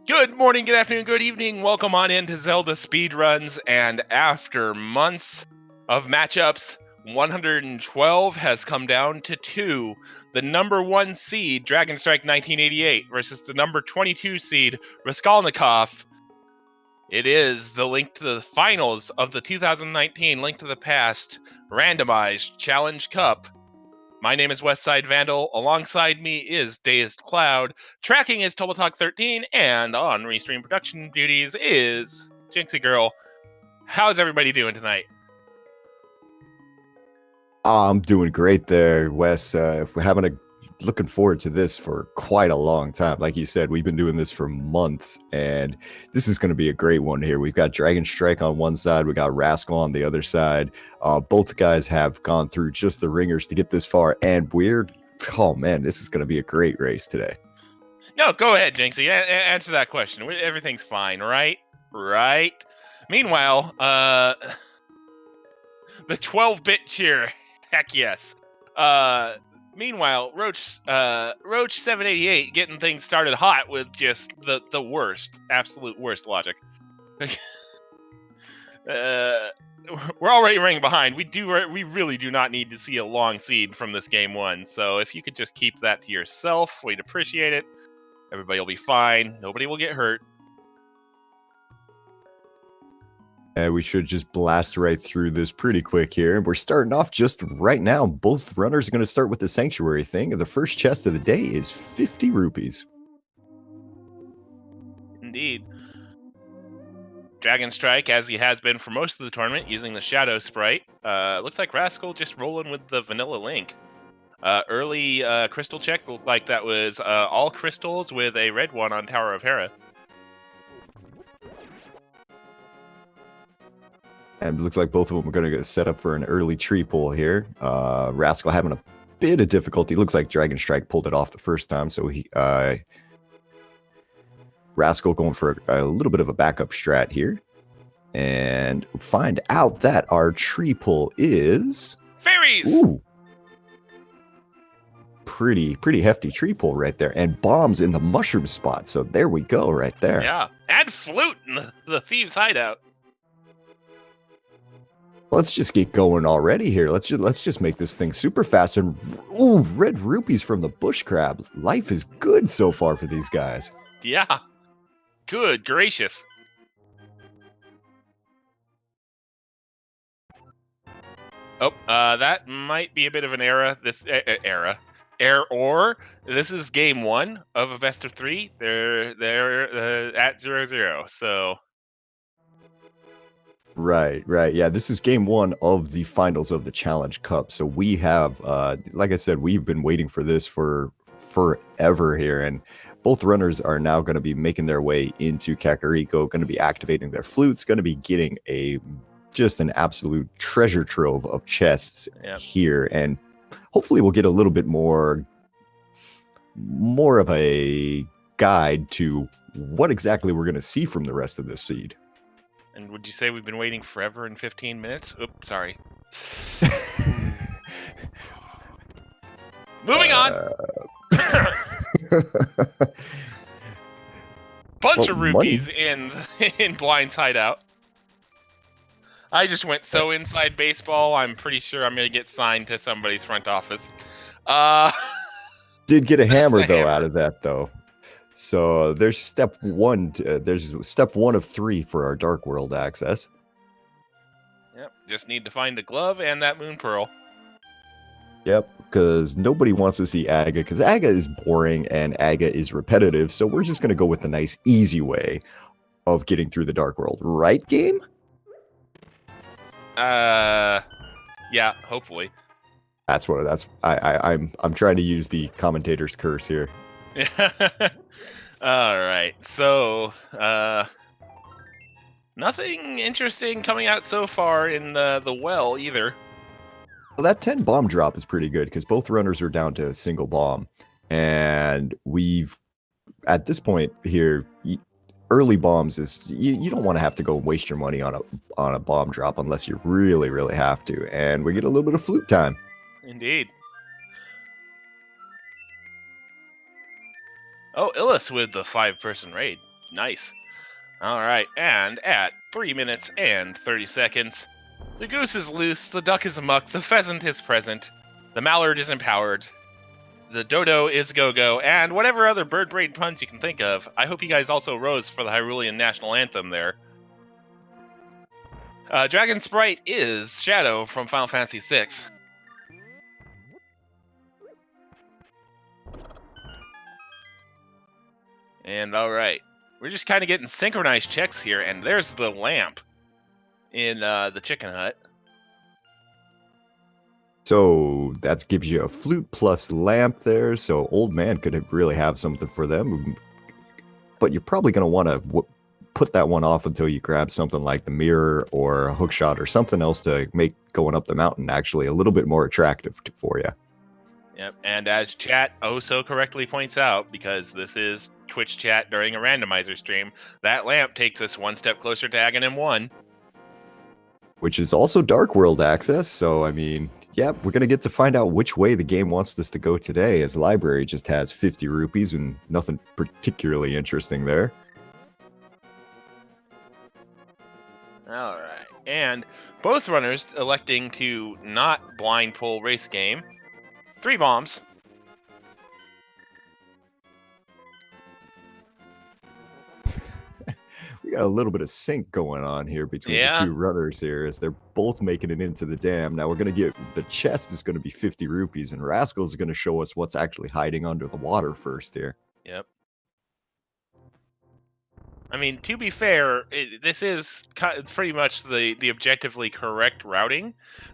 Good morning, good afternoon, good evening. Welcome on into Zelda Speedruns. And after months of matchups, 112 has come down to 2. The number 1 seed, Dragonstrike1988, versus the number 22 seed, Rascalincough. It is the Link to the Finals of the 2019 Link to the Past Randomized Challenge Cup. My name is Westside Vandal. Alongside me is Dazed Cloud. Tracking is Total Talk 13, and on restream production duties is Jinxie Girl. How's everybody doing tonight? I'm doing great there, Wes. We're looking forward to this for quite a long time. Like you said, we've been doing this for months, and this is going to be a great one here. We've got Dragonstrike on one side, we got Rascal on the other side. Both guys have gone through just the ringers to get this far, and oh man, this is going to be a great race today. No, go ahead, Jinxie. Answer that question. Everything's fine, right? Right. Meanwhile, the 12-bit cheer. Heck yes. Meanwhile, Roach788 getting things started hot with just the worst, absolute worst logic. We're already running behind. We really do not need to see a long seed from this game one. So if you could just keep that to yourself, we'd appreciate it. Everybody will be fine. Nobody will get hurt. And we should just blast right through this pretty quick here. And we're starting off just right now. Both runners are going to start with the Sanctuary thing. And the first chest of the day is 50 rupees. Indeed. Dragonstrike, as he has been for most of the tournament, using the Shadow Sprite. Looks like Rascal just rolling with the Vanilla Link. Early crystal check looked like that was all crystals with a red one on Tower of Hera. And it looks like both of them are going to get set up for an early tree pull here. Rascal having a bit of difficulty. Looks like Dragonstrike pulled it off the first time, so Rascal going for a little bit of a backup strat here. And find out that our tree pull is... Fairies! Ooh. Pretty hefty tree pull right there. And bombs in the mushroom spot. So there we go right there. Yeah, and flute in the Thieves' Hideout. Let's just get going already here. Let's just make this thing super fast. And ooh, red rupees from the bush crab. Life is good so far for these guys. Yeah. Good gracious. Oh, that might be a bit of an error. Error. This is game one of a best of 3. They're at 0-0. So. Right. Yeah, this is game one of the finals of the Challenge Cup. So we have, like I said, we've been waiting for this for forever here. And both runners are now going to be making their way into Kakariko, going to be activating their flutes, going to be getting just an absolute treasure trove of chests here. And hopefully we'll get a little bit more of a guide to what exactly we're going to see from the rest of this seed. And would you say we've been waiting forever in 15 minutes? Oops, sorry. Moving on. Bunch of rupees in Blind's Hideout. I just went so inside baseball, I'm pretty sure I'm going to get signed to somebody's front office. Did get a hammer, though, out of that, though. So there's step one. There's step 1 of 3 for our Dark World access. Yep, just need to find a glove and that moon pearl. Yep, because nobody wants to see Aga, because Aga is boring and Aga is repetitive. So we're just gonna go with the nice, easy way of getting through the Dark World, right, game? Yeah, hopefully. I'm trying to use the commentator's curse here. All right, so nothing interesting coming out so far in the well either. Well, that 10 bomb drop is pretty good because both runners are down to a single bomb, and we've at this point here, early bombs is you don't want to have to go waste your money on a bomb drop unless you really have to, and we get a little bit of flute time. Indeed. Oh, Illis with the 5-person raid. Nice. All right, and at 3 minutes and 30 seconds, the goose is loose, the duck is amuck, the pheasant is present, the mallard is empowered, the dodo is go-go, and whatever other bird brain puns you can think of. I hope you guys also rose for the Hyrulean national anthem there. Dragon Sprite is Shadow from Final Fantasy VI. And all right, we're just kind of getting synchronized checks here, and there's the lamp in the chicken hut. So that gives you a flute plus lamp there. So old man could really have something for them. But you're probably going to want to put that one off until you grab something like the mirror or a hookshot or something else to make going up the mountain actually a little bit more attractive for you. Yep, and as chat oh so correctly points out, because this is Twitch chat during a randomizer stream, that lamp takes us one step closer to Aghanim 1. Which is also Dark World access, so I mean, yeah, we're going to get to find out which way the game wants us to go today, as the library just has 50 rupees and nothing particularly interesting there. Alright, and both runners electing to not blind pull race game. 3 bombs. We got a little bit of sync going on here between the two runners here as they're both making it into the dam. Now we're going to get, the chest is going to be 50 rupees and Rascal is going to show us what's actually hiding under the water first here. Yep. I mean, to be fair, this is pretty much the objectively correct routing,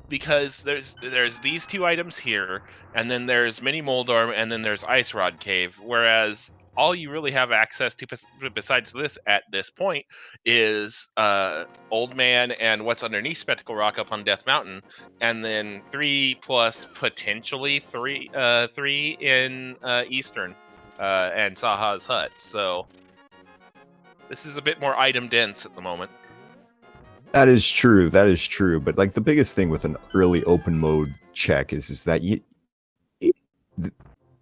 because there's these 2 items here, and then there's Mini Moldorm, and then there's Ice Rod Cave, whereas all you really have access to besides this at this point is Old Man and what's underneath Spectacle Rock up on Death Mountain, and then 3 plus potentially 3 in Eastern and Saha's Hut. So this is a bit more item dense at the moment. That is true. That is true. But like the biggest thing with an early open mode check is that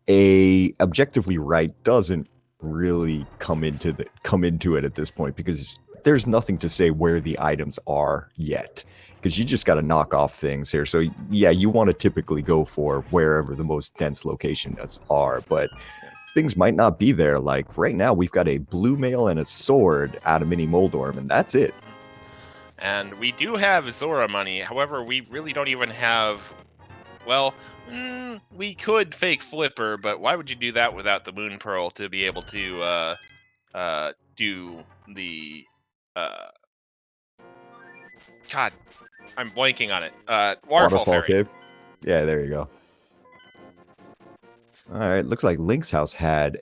a objectively right doesn't really come into it at this point, because there's nothing to say where the items are yet, because you just got to knock off things here. So yeah, you want to typically go for wherever the most dense locations are, but things might not be there. Like right now we've got a blue mail and a sword out of Mini Moldorm, and that's it. And we do have Zora money. However, we really don't even have, well, we could fake Flipper, but why would you do that without the Moon Pearl to be able to do the God, I'm blanking on it. Waterfall Cave. Yeah, there you go. All right, looks like Link's house had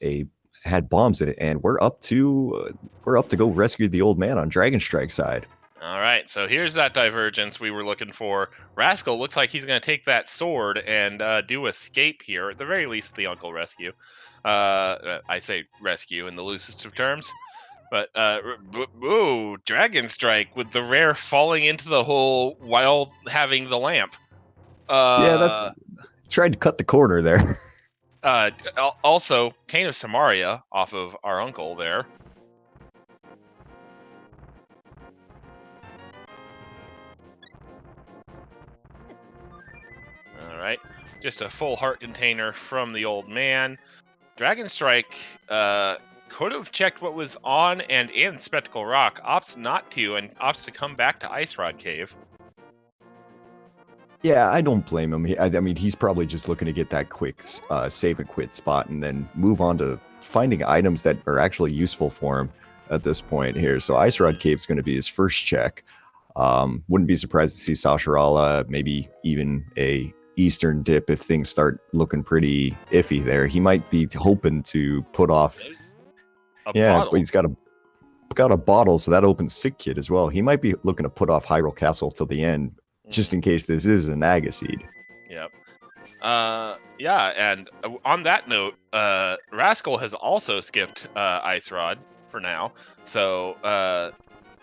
bombs in it, and we're up to go rescue the old man on Dragonstrike side. All right, so here's that divergence we were looking for. Rascal looks like he's going to take that sword and do escape here, at the very least the Uncle rescue. I say rescue in the loosest of terms. But, ooh, Dragonstrike with the rare falling into the hole while having the lamp. Yeah, that's tried to cut the corner there. Also, Cane of Samaria off of our uncle there. All right, just a full heart container from the old man. Dragonstrike could have checked what was on and in Spectacle Rock, opts not to, and opts to come back to Ice Rod Cave. Yeah, I don't blame him. I mean, he's probably just looking to get that quick save and quit spot and then move on to finding items that are actually useful for him at this point here. So Ice Rod Cave is going to be his first check. Wouldn't be surprised to see Sasharala, maybe even a Eastern dip if things start looking pretty iffy there. He might be hoping to put off. Bottle. But he's got a bottle, so that opens Sick Kid as well. He might be looking to put off Hyrule Castle till the end, just in case this is a Naga seed. Yep. Yeah, and on that note, Rascal has also skipped Ice Rod for now, so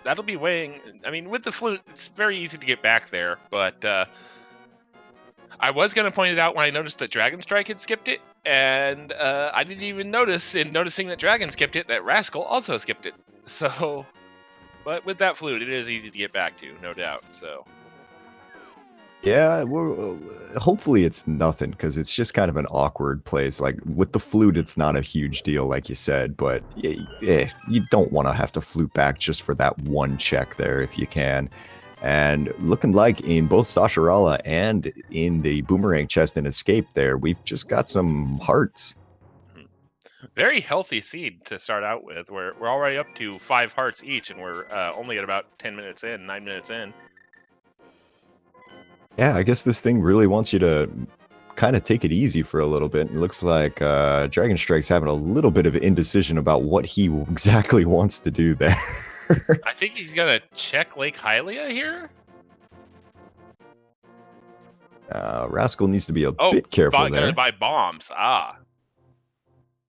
that'll be weighing. I mean, with the flute, it's very easy to get back there, but I was going to point it out when I noticed that Dragonstrike had skipped it, and I didn't even notice in noticing that Dragon skipped it that Rascal also skipped it. So, but with that flute, it is easy to get back to, no doubt. So. Yeah, well, hopefully it's nothing because it's just kind of an awkward place. Like with the flute, it's not a huge deal, like you said, but you don't want to have to flute back just for that one check there if you can. And looking like in both Sasharala and in the Boomerang chest and Escape there, we've just got some hearts. Very healthy seed to start out with. We're already up to 5 hearts each, and we're only at about 10 minutes in, 9 minutes in. Yeah, I guess this thing really wants you to kind of take it easy for a little bit. It looks like Dragonstrike's having a little bit of indecision about what he exactly wants to do there. I think he's gonna check Lake Hylia here. Rascal needs to be a bit careful there. Gonna buy bombs. Yeah,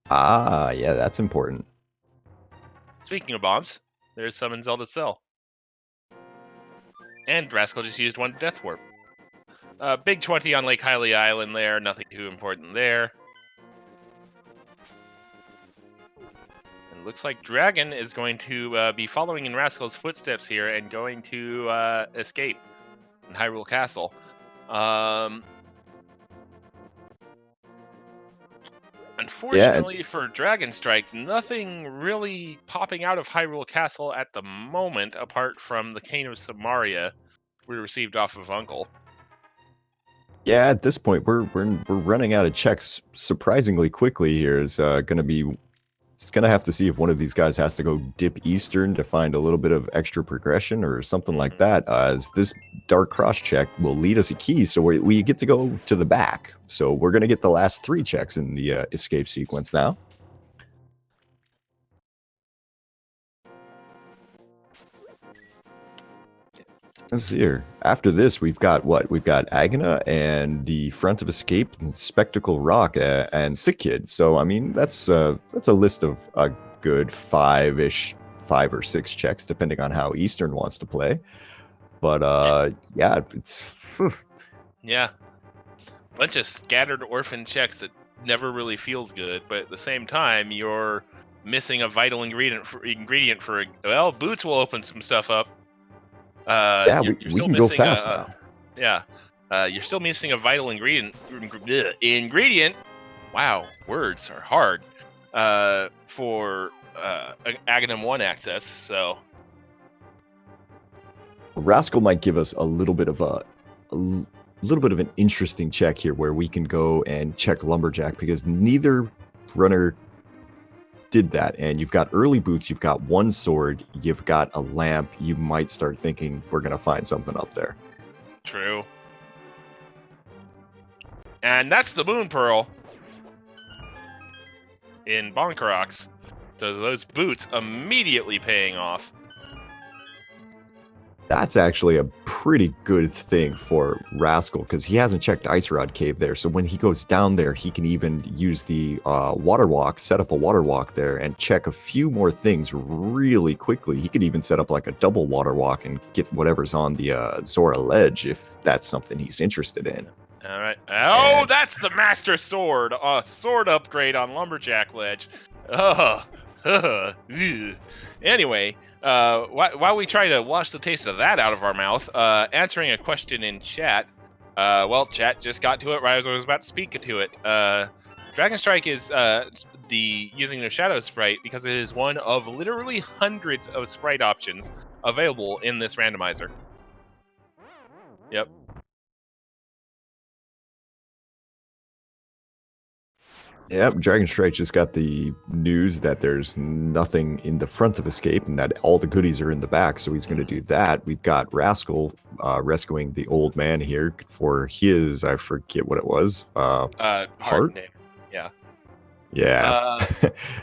that's important. Speaking of bombs, there's some in Zelda's cell. And Rascal just used 1 Death Warp. Big 20 on Lake Hylia Island there, nothing too important there. And looks like Dragon is going to be following in Rascal's footsteps here and going to escape in Hyrule Castle. Unfortunately for Dragonstrike, nothing really popping out of Hyrule Castle at the moment apart from the Cane of Samaria we received off of Uncle. Yeah, at this point we're running out of checks surprisingly quickly here. It's gonna have to see if one of these guys has to go dip eastern to find a little bit of extra progression or something like that, as this dark cross check will lead us a key, so we get to go to the back. So we're gonna get the last 3 checks in the escape sequence now. Let's see here. After this, we've got what? We've got Agna and the Front of Escape, and Spectacle Rock, and Sick Kid. So, I mean, that's a list of a good 5 or 6 checks, depending on how Eastern wants to play. But, yeah, it's... Yeah. Bunch of scattered orphan checks that never really feels good, but at the same time, you're missing a vital ingredient for well, Boots will open some stuff up. Yeah, we can go fast now. Yeah, you're still missing a vital ingredient. Wow, words are hard. For Aghanim 1 access. So Rascal might give us a little bit of an interesting check here, where we can go and check Lumberjack, because neither runner did that. And you've got early Boots, you've got 1 sword, you've got a lamp. You might start thinking we're gonna find something up there. True. And that's the Moon Pearl in Bonkarox. So those boots immediately paying off. That's actually a pretty good thing for Rascal, because he hasn't checked Ice Rod Cave there. So when he goes down there, he can even use the water walk, set up a water walk there, and check a few more things really quickly. He could even set up like a double water walk and get whatever's on the Zora Ledge, if that's something he's interested in. All right. Oh, that's the Master Sword. Sword upgrade on Lumberjack Ledge. Anyway, while we try to wash the taste of that out of our mouth, answering a question in chat. Well, chat just got to it right as I was about to speak to it. Dragonstrike is using the Shadow Sprite because it is one of literally hundreds of sprite options available in this randomizer. Yep. Yep, Dragonstrike just got the news that there's nothing in the front of Escape and that all the goodies are in the back, so he's going to do that. We've got Rascal rescuing the old man here for his, I forget what it was, heart? Name. Yeah. Yeah.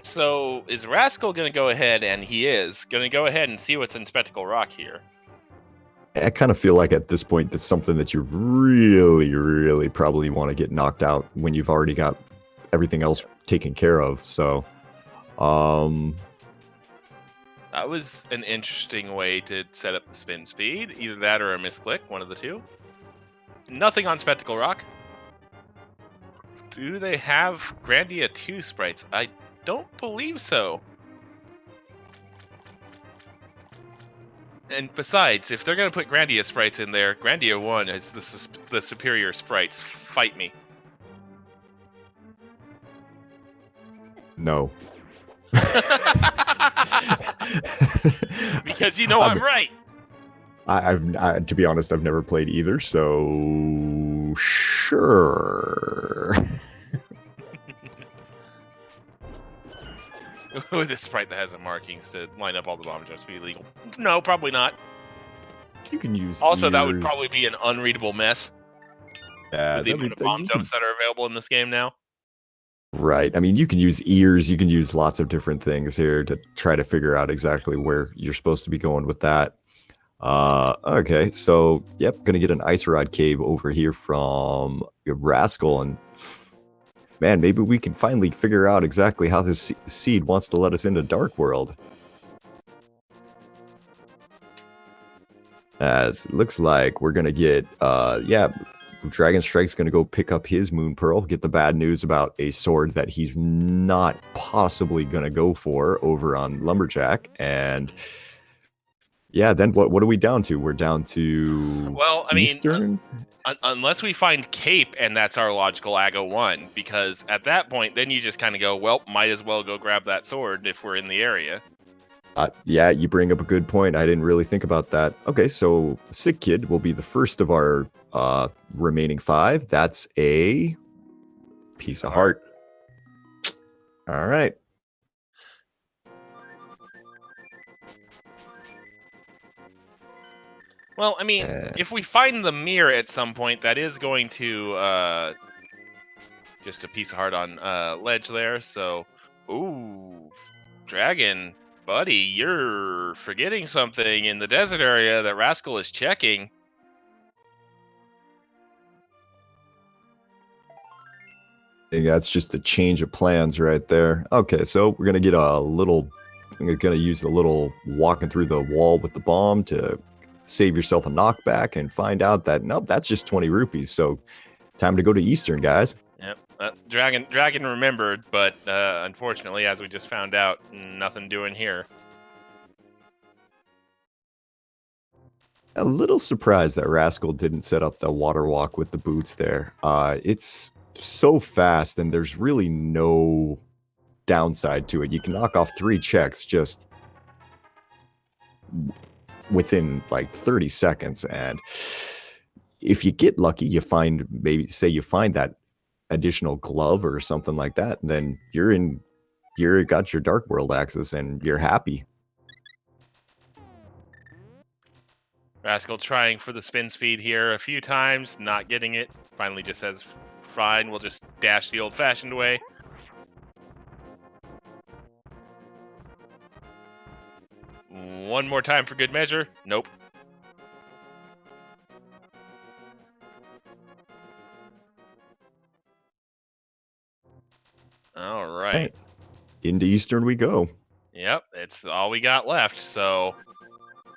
So is Rascal going to go ahead, and he is going to go ahead and see what's in Spectacle Rock here? I kind of feel like at this point that's something that you really, really probably want to get knocked out when you've already got everything else taken care of. So that was an interesting way to set up the spin speed. Either that or a misclick, one of the two. Nothing on Spectacle Rock. Do they have Grandia 2 sprites? I don't believe so. And besides, if they're going to put Grandia sprites in there, Grandia 1 is the superior sprites. Fight me. No. Because you know I'm right. To be honest, I've never played either, so sure. With a sprite that has the markings to line up all the bomb jumps be illegal. No, probably not. You can use Also, ears. that would probably be an unreadable mess. Yeah, With the amount of bomb jumps that are available in this game now. Right. I mean, you can use ears. You can use lots of different things here to try to figure out exactly where you're supposed to be going with that. Okay, so yep, gonna get an ice rod cave over here from Rascal, and man, maybe we can finally figure out exactly how this seed wants to let us into Dark World. As it looks like we're gonna get Dragonstrike's gonna go pick up his Moon Pearl, get the bad news about a sword that he's not possibly gonna go for over on Lumberjack, and yeah, then what are we down to? We're down to Eastern? Unless we find Cape and that's our logical Aggo 1, because at that point, then you just kind of go, well, might as well go grab that sword if we're in the area. Yeah, you bring up a good point. I didn't really think about that. Okay, so Sick Kid will be the first of our remaining 5. That's a piece of heart. All right. Well, I mean, if we find the mirror at some point, that is going to just a piece of heart on ledge there. So, ooh, Dragon, buddy, you're forgetting something in the desert area that Rascal is checking. I think that's just a change of plans right there. Okay, so we're gonna get I'm gonna use the little walking through the wall with the bomb to save yourself a knockback and find out that nope, that's just 20 rupees. So time to go to Eastern, guys. Yep. Dragon remembered, but unfortunately, as we just found out, nothing doing here. A little surprised that Rascal didn't set up the water walk with the boots there. It's so fast, and there's really no downside to it. You can knock off 3 checks just within like 30 seconds, and if you get lucky, you find you find that additional glove or something like that, then you're got your Dark World access and you're happy. Rascal trying for the spin speed here a few times, not getting it. Finally just says, fine, we'll just dash the old-fashioned way. One more time for good measure. Nope. All right. Hey, into Eastern we go. Yep, it's all we got left, so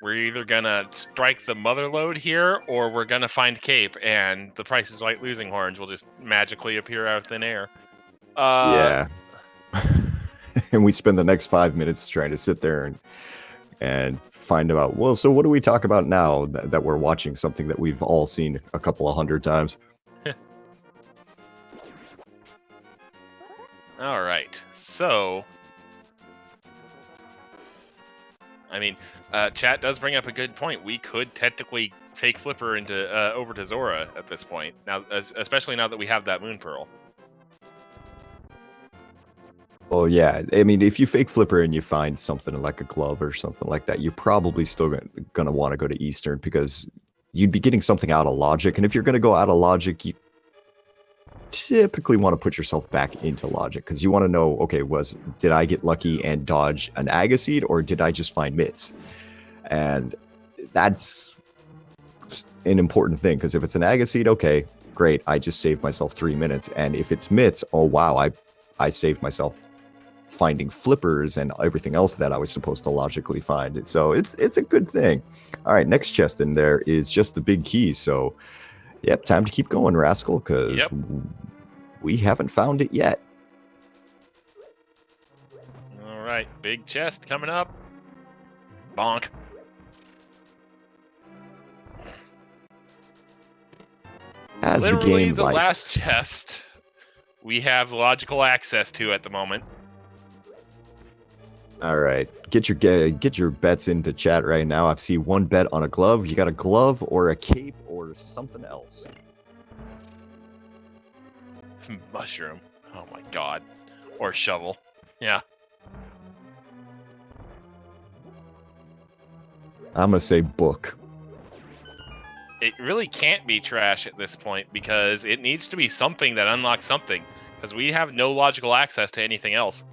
we're either gonna strike the mother lode here, or we're gonna find Cape, and the Price is Right losing horns will just magically appear out of thin air. Yeah. And we spend the next 5 minutes trying to sit there and find out, well, so what do we talk about now that we're watching something that we've all seen a couple of 100 times? All right, so I mean, chat does bring up a good point. We could technically fake Flipper into over to Zora at this point now, especially now that we have that Moon Pearl. Oh yeah, I mean, if you fake Flipper and you find something like a glove or something like that, you're probably still gonna want to go to Eastern because you'd be getting something out of Logic, and if you're gonna go out of Logic, you typically want to put yourself back into Logic because you want to know, okay, did I get lucky and dodge an Agaseed, or did I just find Mitts? And that's an important thing, because if it's an Agaseed, okay, great, I just saved myself 3 minutes, and if it's Mitts, oh wow, I saved myself finding Flippers and everything else that I was supposed to logically find. So it's a good thing. All right, next chest in there is just the big key. So, yep, time to keep going, Rascal, because we haven't found it yet. All right, big chest coming up. Bonk. As the Literally game the likes. last chest we have logical access to at the moment. All right, get your bets into chat right now. I see one bet on a glove. You got a glove or a cape or something else? Mushroom. Oh my god. Or shovel. Yeah. I'm gonna say book. It really can't be trash at this point because it needs to be something that unlocks something because we have no logical access to anything else.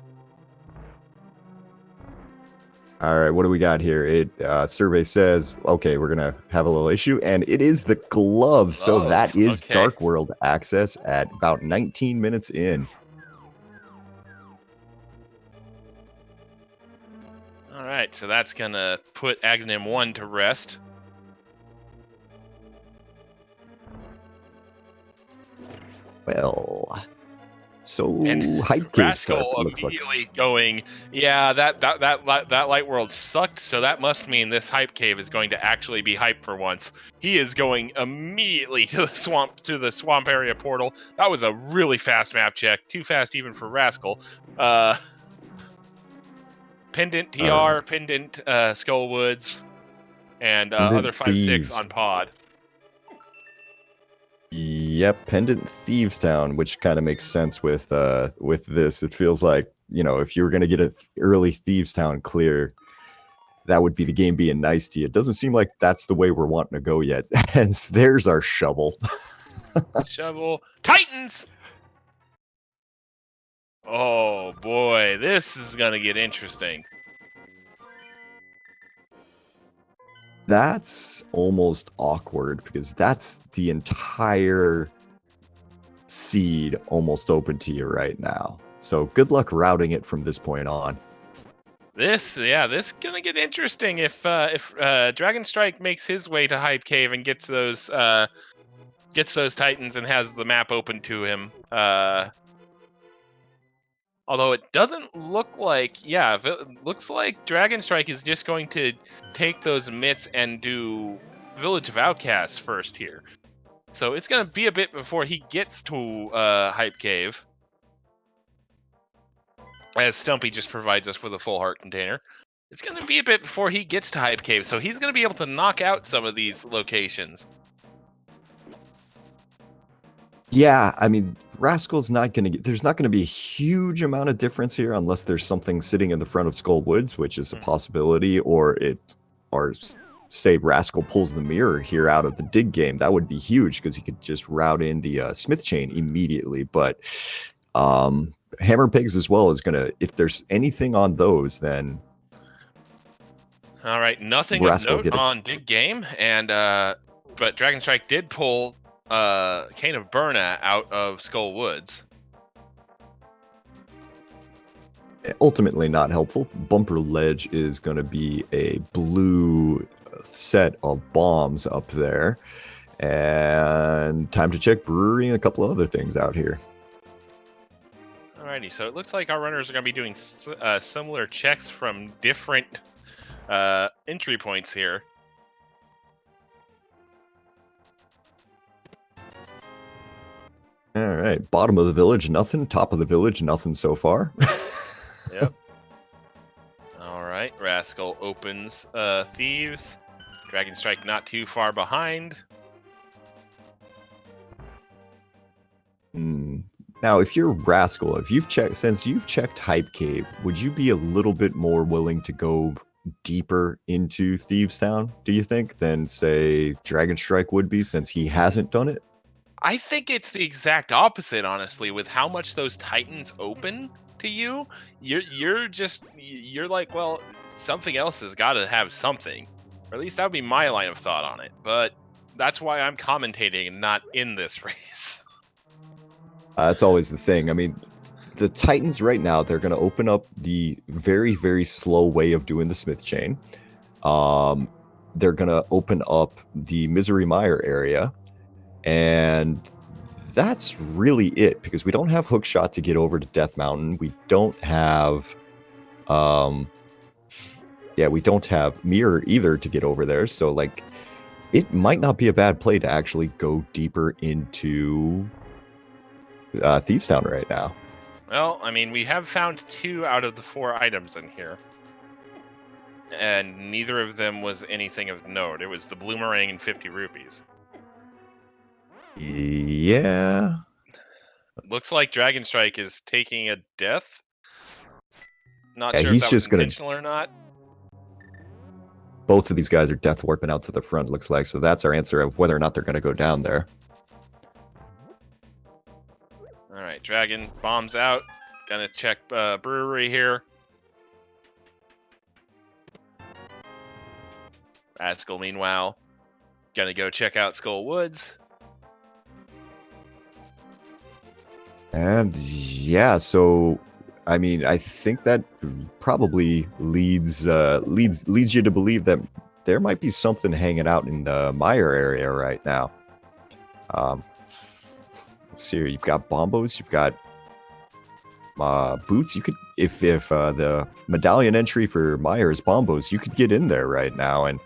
All right, what do we got here? Survey says, okay, we're gonna have a little issue, and it is the glove. So that is okay. Dark World access at about 19 minutes in. All right, so that's gonna put Aghanim 1 to rest. Well, so And hype cave Rascal start looks like. immediately going, yeah, that light world sucked, so that must mean this hype cave is going to actually be hype for once. He is going immediately to the swamp area portal. That was a really fast map check, too fast even for Rascal. Pendant TR, Pendant Skullwoods, and other 5-6 on pod. Yep, Pendant Thieves Town, which kind of makes sense with this. It feels like, you know, if you were going to get an early Thieves Town clear, that would be the game being nice to you. It doesn't seem like that's the way we're wanting to go yet. Hence, there's our shovel. Shovel. Titans! Oh boy, this is going to get interesting. That's almost awkward because that's the entire seed almost open to you right now. So good luck routing it from this point on. This is gonna get interesting if Dragonstrike makes his way to Hype Cave and gets those Titans and has the map open to him. Although it doesn't look like, it looks like Dragonstrike is just going to take those mitts and do Village of Outcasts first here. So it's going to be a bit before he gets to Hype Cave. As Stumpy just provides us with a full heart container. It's going to be a bit before he gets to Hype Cave, so he's going to be able to knock out some of these locations. Yeah, I mean, Rascal's not going to get... There's not going to be a huge amount of difference here unless there's something sitting in the front of Skull Woods, which is a possibility, or say Rascal pulls the mirror here out of the dig game. That would be huge because he could just route in the Smith chain immediately. But Hammer Pigs as well is going to... If there's anything on those, then... All right, nothing of note on dig game, and but Dragonstrike did pull Cane of Burna out of Skull Woods. Ultimately not helpful. Bumper Ledge is going to be a blue set of bombs up there. And time to check brewery and a couple of other things out here. Alrighty, so it looks like our runners are going to be doing similar checks from different entry points here. All right, bottom of the village, nothing. Top of the village, nothing so far. Yep. All right, Rascal opens Thieves. Dragonstrike not too far behind. Now, if you're Rascal, since you've checked Hype Cave, would you be a little bit more willing to go deeper into Thieves Town, do you think, than say Dragonstrike would be, since he hasn't done it? I think it's the exact opposite, honestly, with how much those Titans open to you. You're like, well, something else has got to have something. Or at least that would be my line of thought on it. But that's why I'm commentating and not in this race. That's always the thing. I mean, the Titans right now, they're going to open up the very, very slow way of doing the Smith chain. They're going to open up the Misery Mire area. And that's really it, because we don't have Hookshot to get over to Death Mountain. We don't have, we don't have Mirror either to get over there. So, like, it might not be a bad play to actually go deeper into Thieves Town right now. Well, I mean, we have found 2 out of the 4 items in here. And neither of them was anything of note. It was the Bloomerang and 50 rupees. Yeah. Looks like Dragonstrike is taking a death. Not Yeah, sure if he's that was just gonna- intentional or not. Both of these guys are death warping out to the front, looks like. So that's our answer of whether or not they're going to go down there. All right, Dragon bombs out. Gonna check brewery here. Rascal, meanwhile, gonna go check out Skull Woods. And yeah, so I mean, I think that probably leads you to believe that there might be something hanging out in the Meyer area right now. See here, you've got Bombos, you've got Boots. You could, if the medallion entry for Meyer is Bombos, you could get in there right now and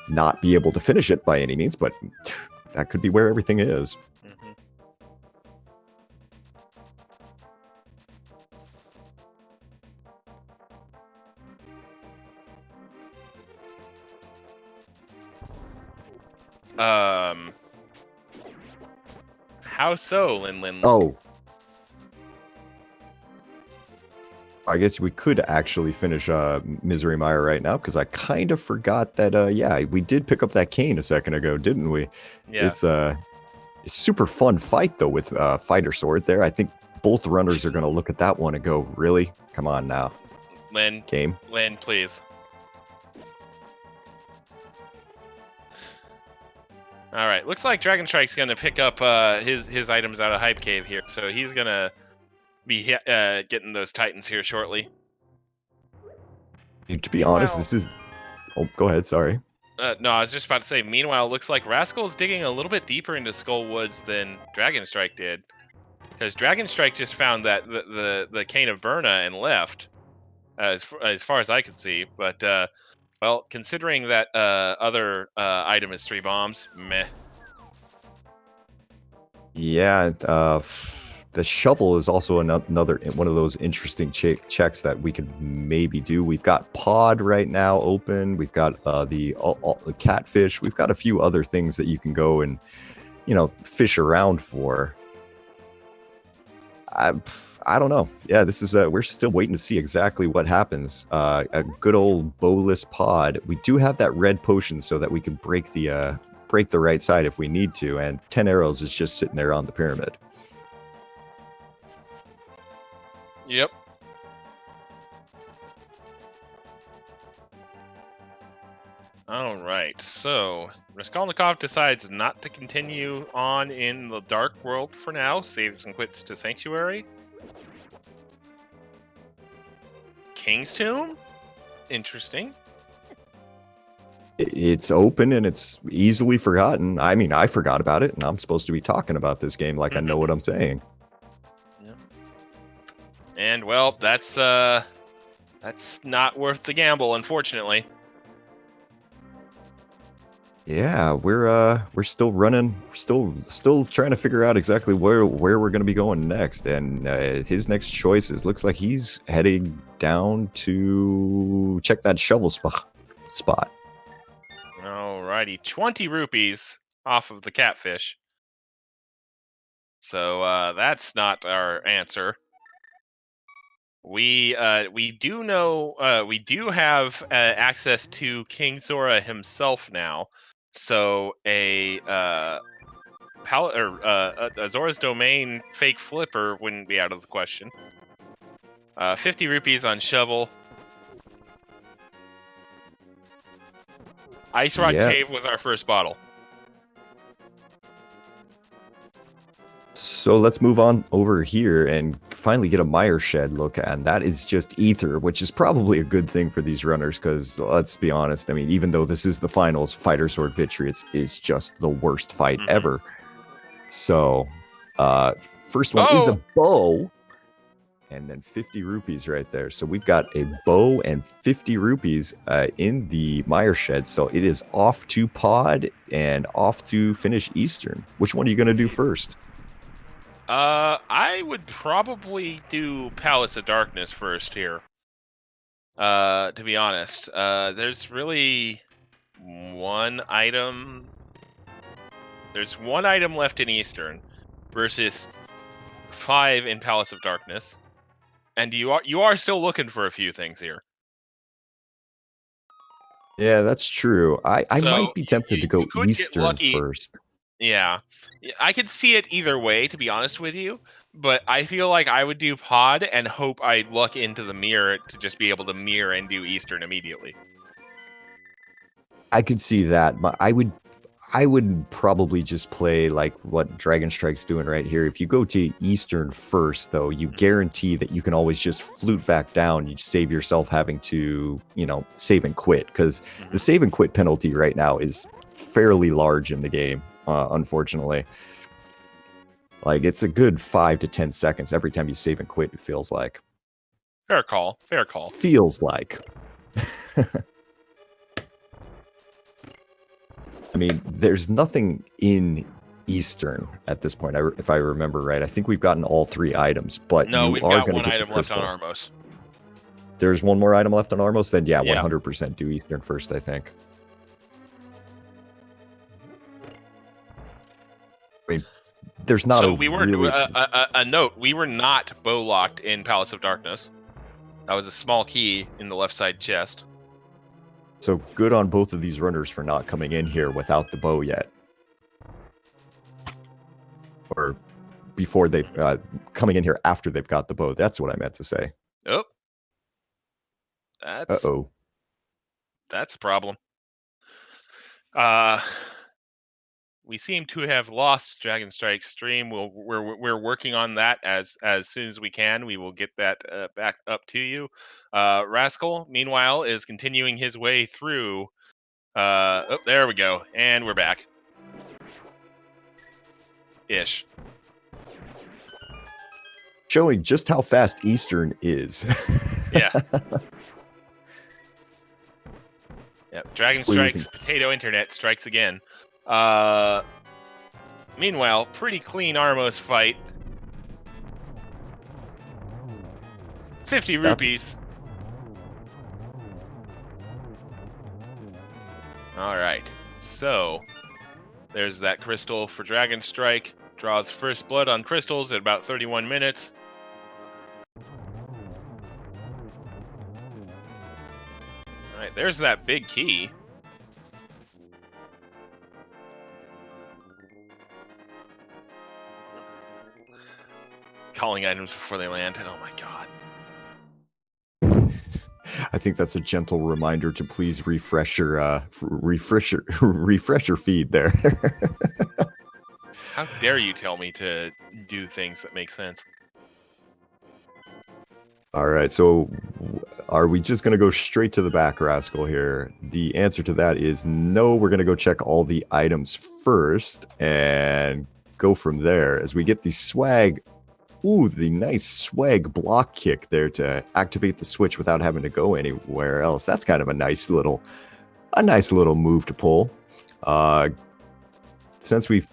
not be able to finish it by any means, but that could be where everything is. How so, Lin? Oh. I guess we could actually finish Misery Mire right now, because I kind of forgot that, yeah, we did pick up that cane a second ago, didn't we? Yeah. It's a super fun fight, though, with Fighter Sword there. I think both runners are going to look at that one and go, really? Come on now. Lin, Game. Lin, please. All right, looks like Dragonstrike's gonna pick up his items out of Hype Cave here, so he's gonna be getting those Titans here shortly. To be honest, this is... Oh, go ahead, sorry. No, I was just about to say, meanwhile, it looks like Rascal's digging a little bit deeper into Skull Woods than Dragonstrike did. Because Dragonstrike just found that the Cane of Berna and left, as far as I could see. But, well, considering that other item is 3 bombs, meh. Yeah, the shovel is also another one of those interesting checks that we could maybe do. We've got Pod right now open. We've got the catfish. We've got a few other things that you can go and, you know, fish around for. I don't know. Yeah, this is we're still waiting to see exactly what happens. A good old bowless Pod. We do have that red potion so that we can break the right side if we need to, and 10 arrows is just sitting there on the pyramid. Yep. All right, so Rascalincough decides not to continue on in the Dark World for now, saves and quits to Sanctuary. King's Tomb? Interesting. It's open and it's easily forgotten. I mean, I forgot about it, and I'm supposed to be talking about this game like I know what I'm saying. Yeah. And well, that's not worth the gamble, unfortunately. Yeah, we're still running, still trying to figure out exactly where we're going to be going next, and his next choices looks like he's heading down to check that shovel spot. Alrighty, 20 rupees off of the catfish. So that's not our answer. We do know we do have access to King Zora himself now. So a Zora's Domain fake flipper wouldn't be out of the question. 50 rupees on shovel. Ice Rock Cave was our first bottle. So let's move on over here and finally get a Mire Shed look at, and that is just Ether, which is probably a good thing for these runners, because let's be honest, I mean, even though this is the finals, Fighter Sword Victory is just the worst fight ever. So, First one is a Oh! bow, and then 50 rupees right there. So we've got a bow and 50 rupees in the Mire Shed. So it is off to Pod and off to finish Eastern. Which one are you going to do first? I would probably do Palace of Darkness first here. To be honest, there's really one item. There's one item left in Eastern versus 5 in Palace of Darkness, and you are still looking for a few things here. Yeah, that's true. I So might be tempted to go you could get Eastern lucky. first. Yeah, I could see it either way, to be honest with you. But I feel like I would do Pod and hope I luck into the mirror to just be able to mirror and do Eastern immediately. I could see that, but I would probably just play like what Dragonstrike's doing right here. If you go to Eastern first, though, you guarantee that you can always just flute back down. You save yourself having to, save and quit, because the save and quit penalty right now is fairly large in the game, unfortunately. Like, it's a good 5 to 10 seconds every time you save and quit, it feels like. Fair call. Fair call. Feels like. I mean, there's nothing in Eastern at this point, if I remember right. I think we've gotten all 3 items, but No, you we've are got going one to get item the left on crystal. Armos. There's one more item left on Armos? Then yeah, Yeah. 100% do Eastern first, I think. I mean, there's not So a we weren't really... a note. We were not bow locked in Palace of Darkness. That was a small key in the left side chest. So good on both of these runners for not coming in here without the bow yet. Or before they've... coming in here after they've got the bow. That's what I meant to say. Oh. That's a problem. We seem to have lost Dragonstrike's stream. We're working on that as soon as we can. We will get that back up to you. Rascal, meanwhile, is continuing his way through. Oh, there we go, and we're back. Ish. Showing just how fast Eastern is. Yeah. Yep. Dragonstrike's potato internet strikes again. Meanwhile, pretty clean Armos fight. 50 rupees. Alright, so there's that crystal for Dragonstrike. Draws first blood on crystals at about 31 minutes. Alright, there's that big key. Calling items before they land. Oh my god. I think that's a gentle reminder to please refresh your feed there. How dare you tell me to do things that make sense? All right, so are we just going to go straight to the back, Rascal, here? The answer to that is no. We're going to go check all the items first and go from there as we get the swag. Ooh, the nice swag block kick there to activate the switch without having to go anywhere else. That's kind of a nice little move to pull. Since we've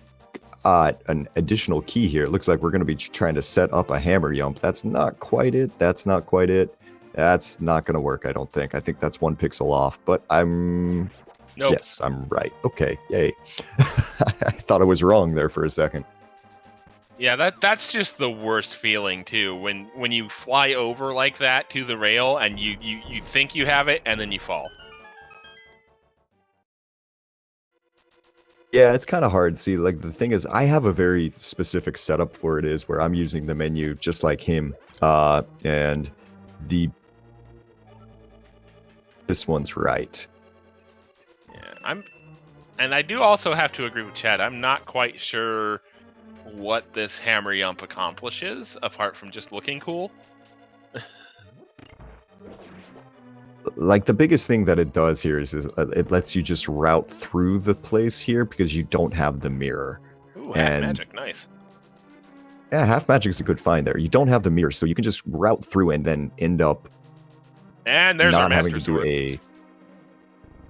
got an additional key here, it looks like we're going to be trying to set up a hammer yump. That's not quite it. That's not quite it. That's not going to work, I don't think. I think that's 1 pixel off, but I'm... Nope. Yes, I'm right. Okay, yay. I thought I was wrong there for a second. Yeah, that's just the worst feeling too. When you fly over like that to the rail and you think you have it and then you fall. Yeah, it's kind of hard. See, like the thing is, I have a very specific setup for it is where I'm using the menu just like him. And this one's right. Yeah, and I do also have to agree with Chad. I'm not quite sure what this hammer yump accomplishes apart from just looking cool. Like the biggest thing that it does here is it lets you just route through the place here because you don't have the mirror. Ooh, hat magic, nice. Yeah, half magic's a good find there. You don't have the mirror, so you can just route through and then end up And there's our not having Master to do Sword. a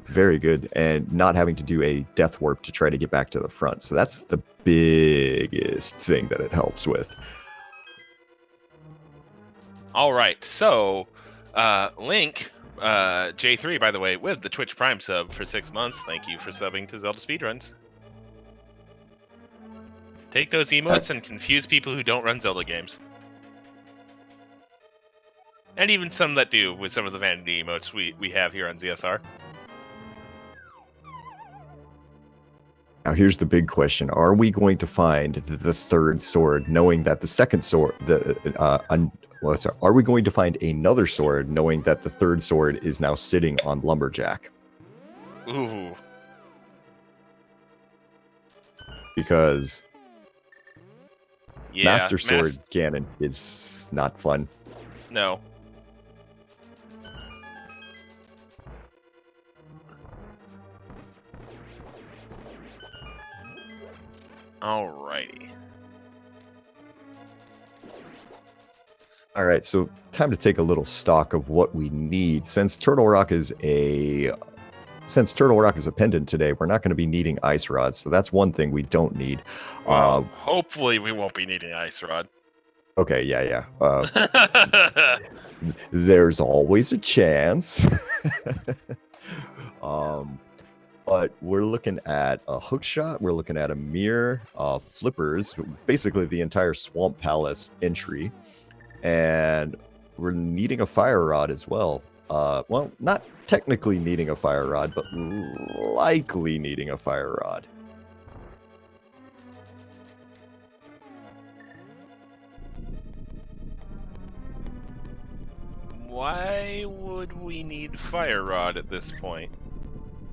very good and not having to do a death warp to try to get back to the front. So that's the biggest thing that it helps with. All right, so Link, J3, by the way, with the Twitch Prime sub for 6 months. Thank you for subbing to Zelda Speedruns. Take those emotes and confuse people who don't run Zelda games. And even some that do, with some of the vanity emotes we have here on ZSR. Now here's the big question. Are we going to find the third sword, knowing that the second sword... are we going to find another sword, knowing that the third sword is now sitting on Lumberjack? Ooh. Because... Yeah, Master Sword Ganon is not fun. No. Alrighty. Alright, so time to take a little stock of what we need. Since Turtle Rock is a pendant today, we're not going to be needing Ice Rod, so that's one thing we don't need. Well, hopefully we won't be needing Ice Rod. Okay, yeah. There's always a chance. But we're looking at a hook shot, we're looking at a mirror, flippers, basically the entire Swamp Palace entry, and we're needing a fire rod as well. Well, not technically needing a fire rod, but likely needing a fire rod. Why would we need fire rod at this point?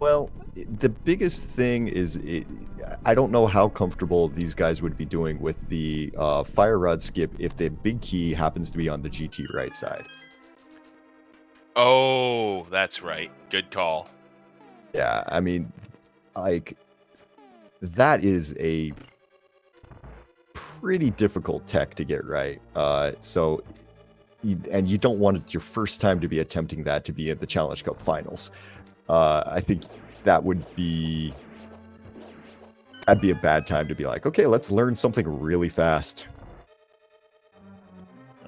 Well, the biggest thing is I don't know how comfortable these guys would be doing with the fire rod skip if the big key happens to be on the GT right side. Oh, that's right. Good call. Yeah, I mean, like, that is a pretty difficult tech to get right. And you don't want it your first time to be attempting that to be at the Challenge Cup finals. I think that'd be a bad time to be like, okay, let's learn something really fast.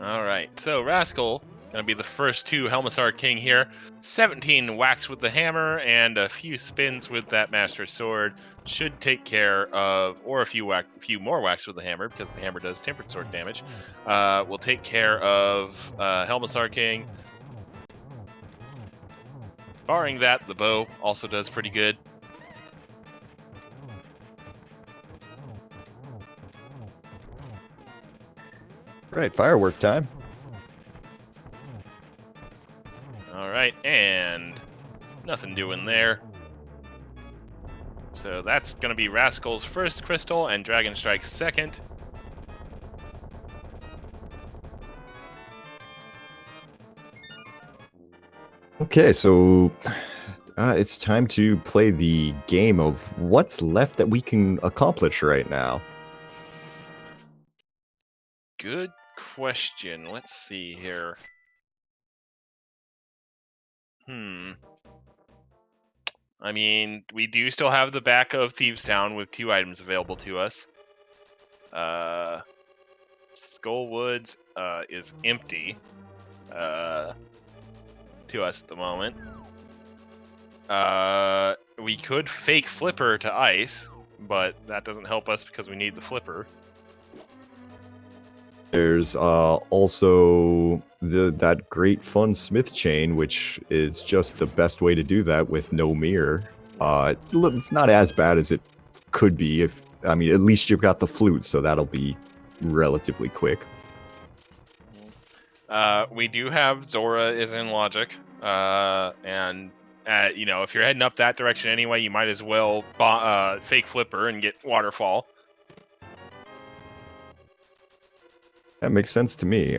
All right, so Rascal gonna be the first to Helmassar King here. 17 whacks with the hammer and a few spins with that Master Sword should take care of, or a few more whacks with the hammer because the hammer does tempered sword damage. Will take care of Helmassar King. Barring that, the bow also does pretty good. Right, firework time. All right, and nothing doing there. So that's going to be Rascal's first crystal and Dragonstrike's second. Okay, so it's time to play the game of what's left that we can accomplish right now. Good question. Let's see here. I mean, we do still have the back of Thieves Town with 2 items available to us. Skullwoods is empty to us at the moment. We could fake Flipper to ice, but that doesn't help us because we need the Flipper. There's also that great fun Smith chain, which is just the best way to do that with no mirror. It's not as bad as it could be. At least you've got the flute, so that'll be relatively quick. We do have Zora is in logic, and if you're heading up that direction anyway, you might as well fake Flipper and get Waterfall. That makes sense to me.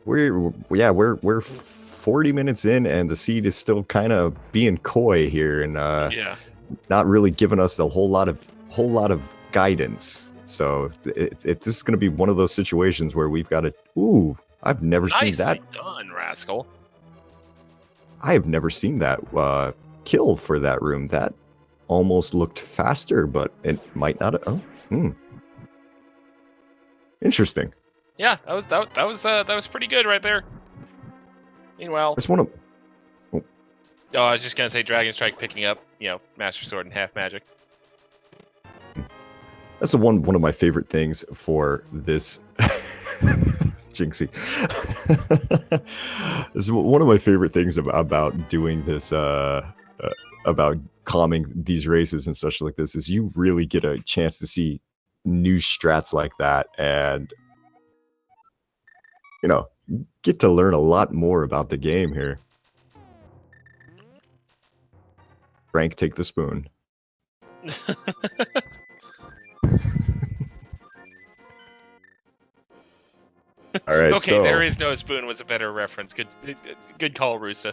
We're 40 minutes in, and the seed is still kind of being coy here, and not really giving us a whole lot of guidance. So this is going to be one of those situations where we've got to. Ooh, I've never seen that. Nicely done, Rascal. I have never seen that kill for that room. That almost looked faster, but it might not. Oh, interesting. Yeah, that was pretty good right there. Meanwhile, That's one of. Oh, I was just gonna say Dragonstrike picking up, Master Sword and half magic. That's one of my favorite things for this. Jinxie. This is one of my favorite things about doing this, about calming these races and such like this, is you really get a chance to see new strats like that, and get to learn a lot more about the game here. Frank, take the spoon. All right. Okay, there is no spoon was a better reference. Good call, Roosta.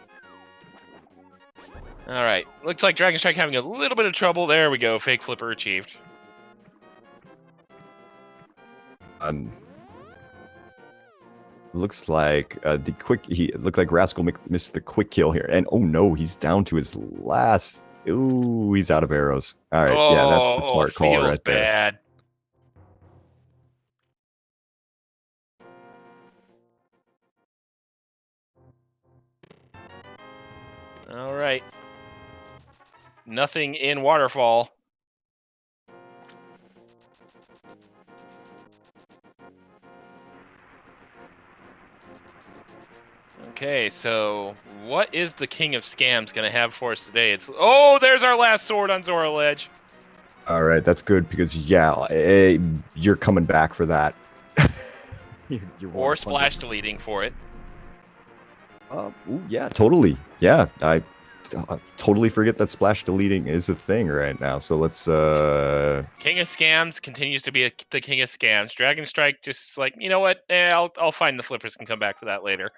All right, looks like Dragonstrike having a little bit of trouble. There we go. Fake flipper achieved. Looks like It looked like Rascal missed the quick kill here, and oh no, he's down to his last. Ooh, he's out of arrows. All right, yeah, that's the smart call right there. Bad. All right. Nothing in waterfall. Okay, so what is the King of Scams going to have for us today? There's our last sword on Zora Ledge. All right, that's good because you're coming back for that. Or splash deleting for it. Yeah, totally. Yeah, I totally forget that splash deleting is a thing right now. So let's. King of Scams continues to be the King of Scams. Dragonstrike just like, you know what? I'll find the flippers and come back to that later.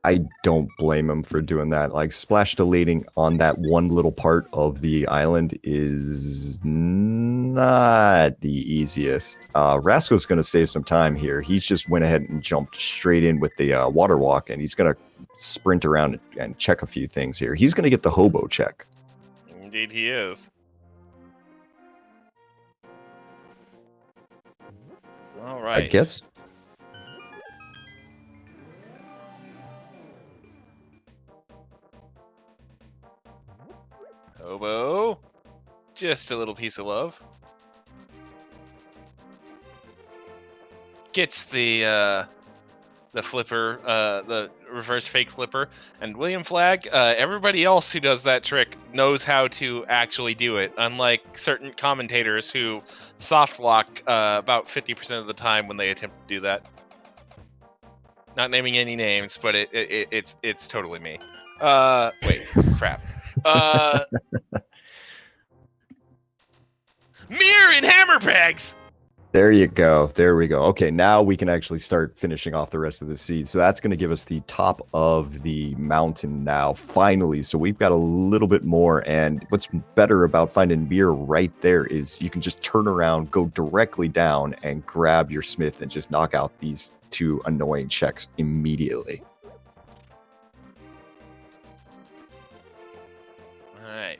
I don't blame him for doing that. Like, splash deleting on that one little part of the island is not the easiest. Rasco's going to save some time here. He's just went ahead and jumped straight in with the water walk, and he's going to sprint around and check a few things here. He's going to get the hobo check. Indeed he is. All right. I guess... Hobo. Just a little piece of love. Gets the flipper, the reverse fake flipper. And William Flagg, everybody else who does that trick knows how to actually do it, unlike certain commentators who soft lock about 50% of the time when they attempt to do that. Not naming any names, but it's totally me. Wait, crap. Mirror and hammer bags! There you go. There we go. Okay, now we can actually start finishing off the rest of the seed. So that's going to give us the top of the mountain now, finally. So we've got a little bit more. And what's better about finding beer right there is you can just turn around, go directly down, and grab your smith and just knock out these two annoying checks immediately. All right.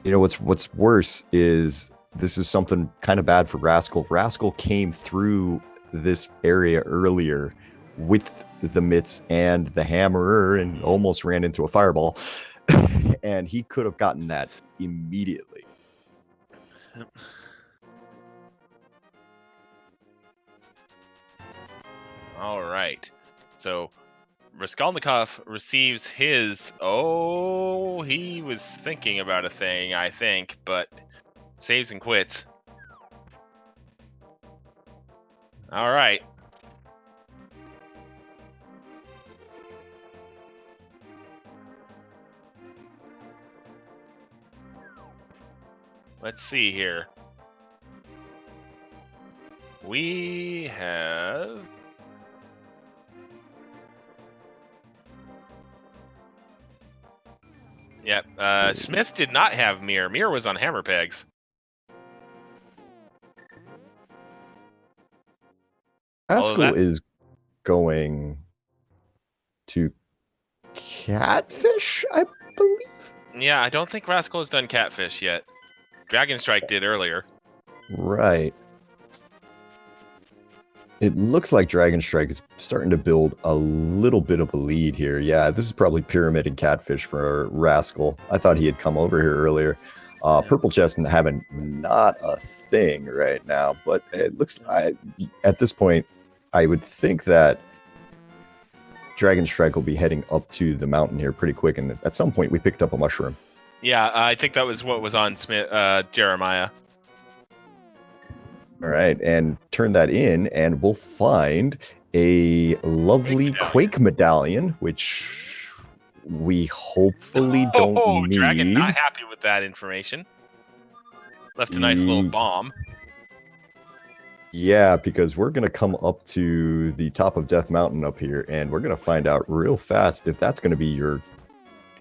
You know, what's worse is this is something kind of bad for Rascal. Rascal came through this area earlier with the mitts and the hammerer and almost ran into a fireball. And he could have gotten that immediately. All right. So Rascalincough receives his... Oh, he was thinking about a thing, I think, but saves and quits. All right. Let's see here. We have... Yep. Smith did not have Mirror. Mirror was on Hammer Pegs. Rascal is going to Catfish, I believe. Yeah, I don't think Rascal has done Catfish yet. Dragonstrike did earlier. Right. It looks like Dragonstrike is starting to build a little bit of a lead here. Yeah, this is probably Pyramid and Catfish for Rascal. I thought he had come over here earlier. Purple Chest having not a thing right now, but it looks at this point, I would think that Dragonstrike will be heading up to the mountain here pretty quick, and at some point we picked up a mushroom. Yeah, I think that was what was on Smith, Jeremiah. All right, and turn that in, and we'll find a lovely Quake medallion, which we hopefully don't need. Dragon not happy with that information. Left a nice little bomb. Yeah, because we're going to come up to the top of Death Mountain up here, and we're going to find out real fast if that's going to be your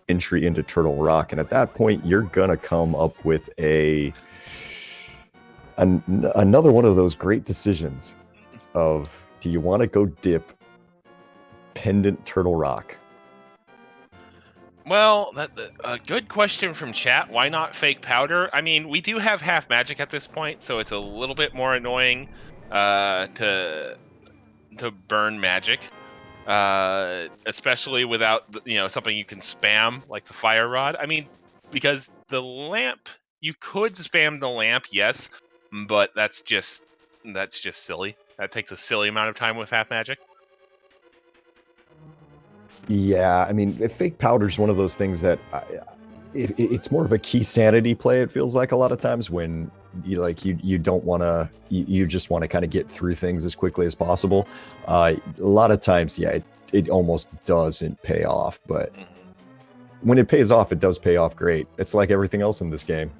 entry into Turtle Rock. And at that point, you're going to come up with another one of those great decisions of, do you want to go dip Pendant Turtle Rock? Well, a good question from chat. Why not fake powder? I mean, we do have half magic at this point, so it's a little bit more annoying to burn magic, especially without something you can spam like the fire rod. I mean, because the lamp, you could spam the lamp, yes, but that's just silly. That takes a silly amount of time with half magic. Yeah, I mean, fake powder is one of those things that it's more of a key sanity play. It feels like a lot of times when you don't want to, you just want to kind of get through things as quickly as possible. A lot of times, yeah, it almost doesn't pay off, but when it pays off, it does pay off great. It's like everything else in this game.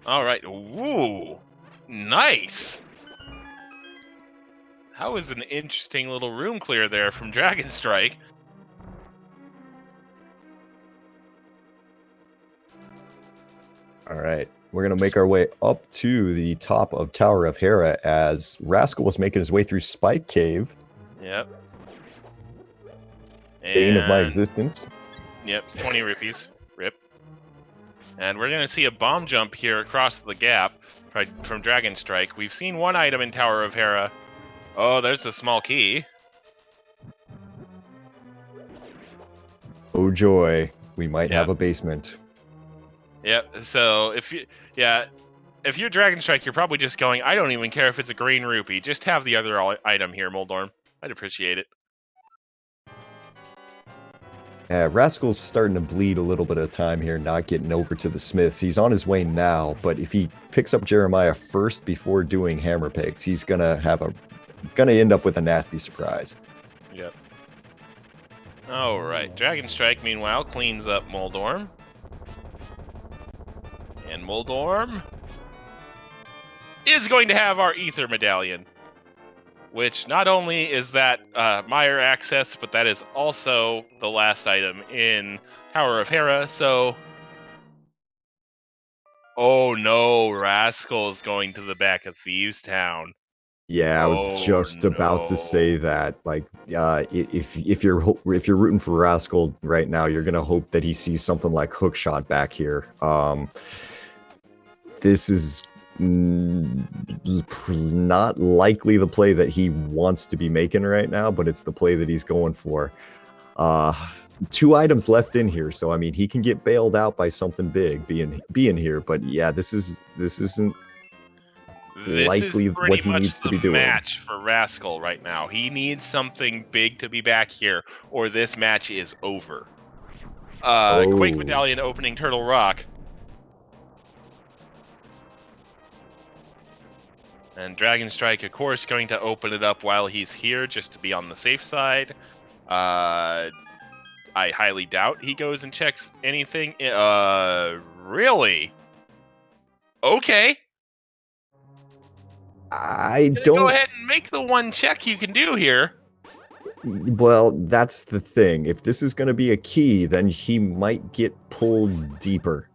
All right, woo, nice. That was an interesting little room clear there from Dragonstrike. All right, we're going to make our way up to the top of Tower of Hera as Rascal was making his way through Spike Cave. Yep. Bane of my existence. Yep, 20 rupees. Rip. And we're going to see a bomb jump here across the gap from Dragonstrike. We've seen one item in Tower of Hera. Oh, there's a small key. Oh joy, we might have a basement. Yep. So if you're Dragonstrike, you're probably just going, I don't even care if it's a green rupee. Just have the other item here, Moldorm. I'd appreciate it. Rascal's starting to bleed a little bit of time here, not getting over to the Smiths. He's on his way now, but if he picks up Jeremiah first before doing Hammer Pegs, he's gonna end up with a nasty surprise. Yep. All right. Dragonstrike, meanwhile, cleans up Moldorm. And Moldorm is going to have our Ether Medallion, which not only is that Mire access, but that is also the last item in Tower of Hera, so... Oh no, Rascal's going to the back of Thieves Town. Yeah, I was just about to say that. Like, if you're rooting for Rascal right now, you're gonna hope that he sees something like Hookshot back here. This is not likely the play that he wants to be making right now, but it's the play that he's going for. 2 items left in here, so I mean he can get bailed out by something big being here, but yeah, this isn't likely what he needs to be doing. Match for Rascal right now. He needs something big to be back here, or this match is over. Quake Medallion opening Turtle Rock. And Dragonstrike, of course, going to open it up while he's here, just to be on the safe side. I highly doubt he goes and checks anything. Really? Okay. I don't... Go ahead and make the one check you can do here. Well, that's the thing. If this is going to be a key, then he might get pulled deeper.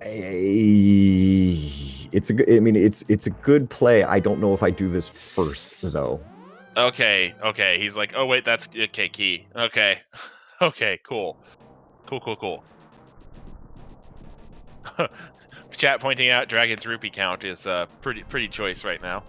It's a. I mean, it's a good play. I don't know if I do this first though. Okay. He's like, oh wait, that's okay. Key. Okay. Okay. Cool. Chat pointing out Dragon's rupee count is pretty choice right now.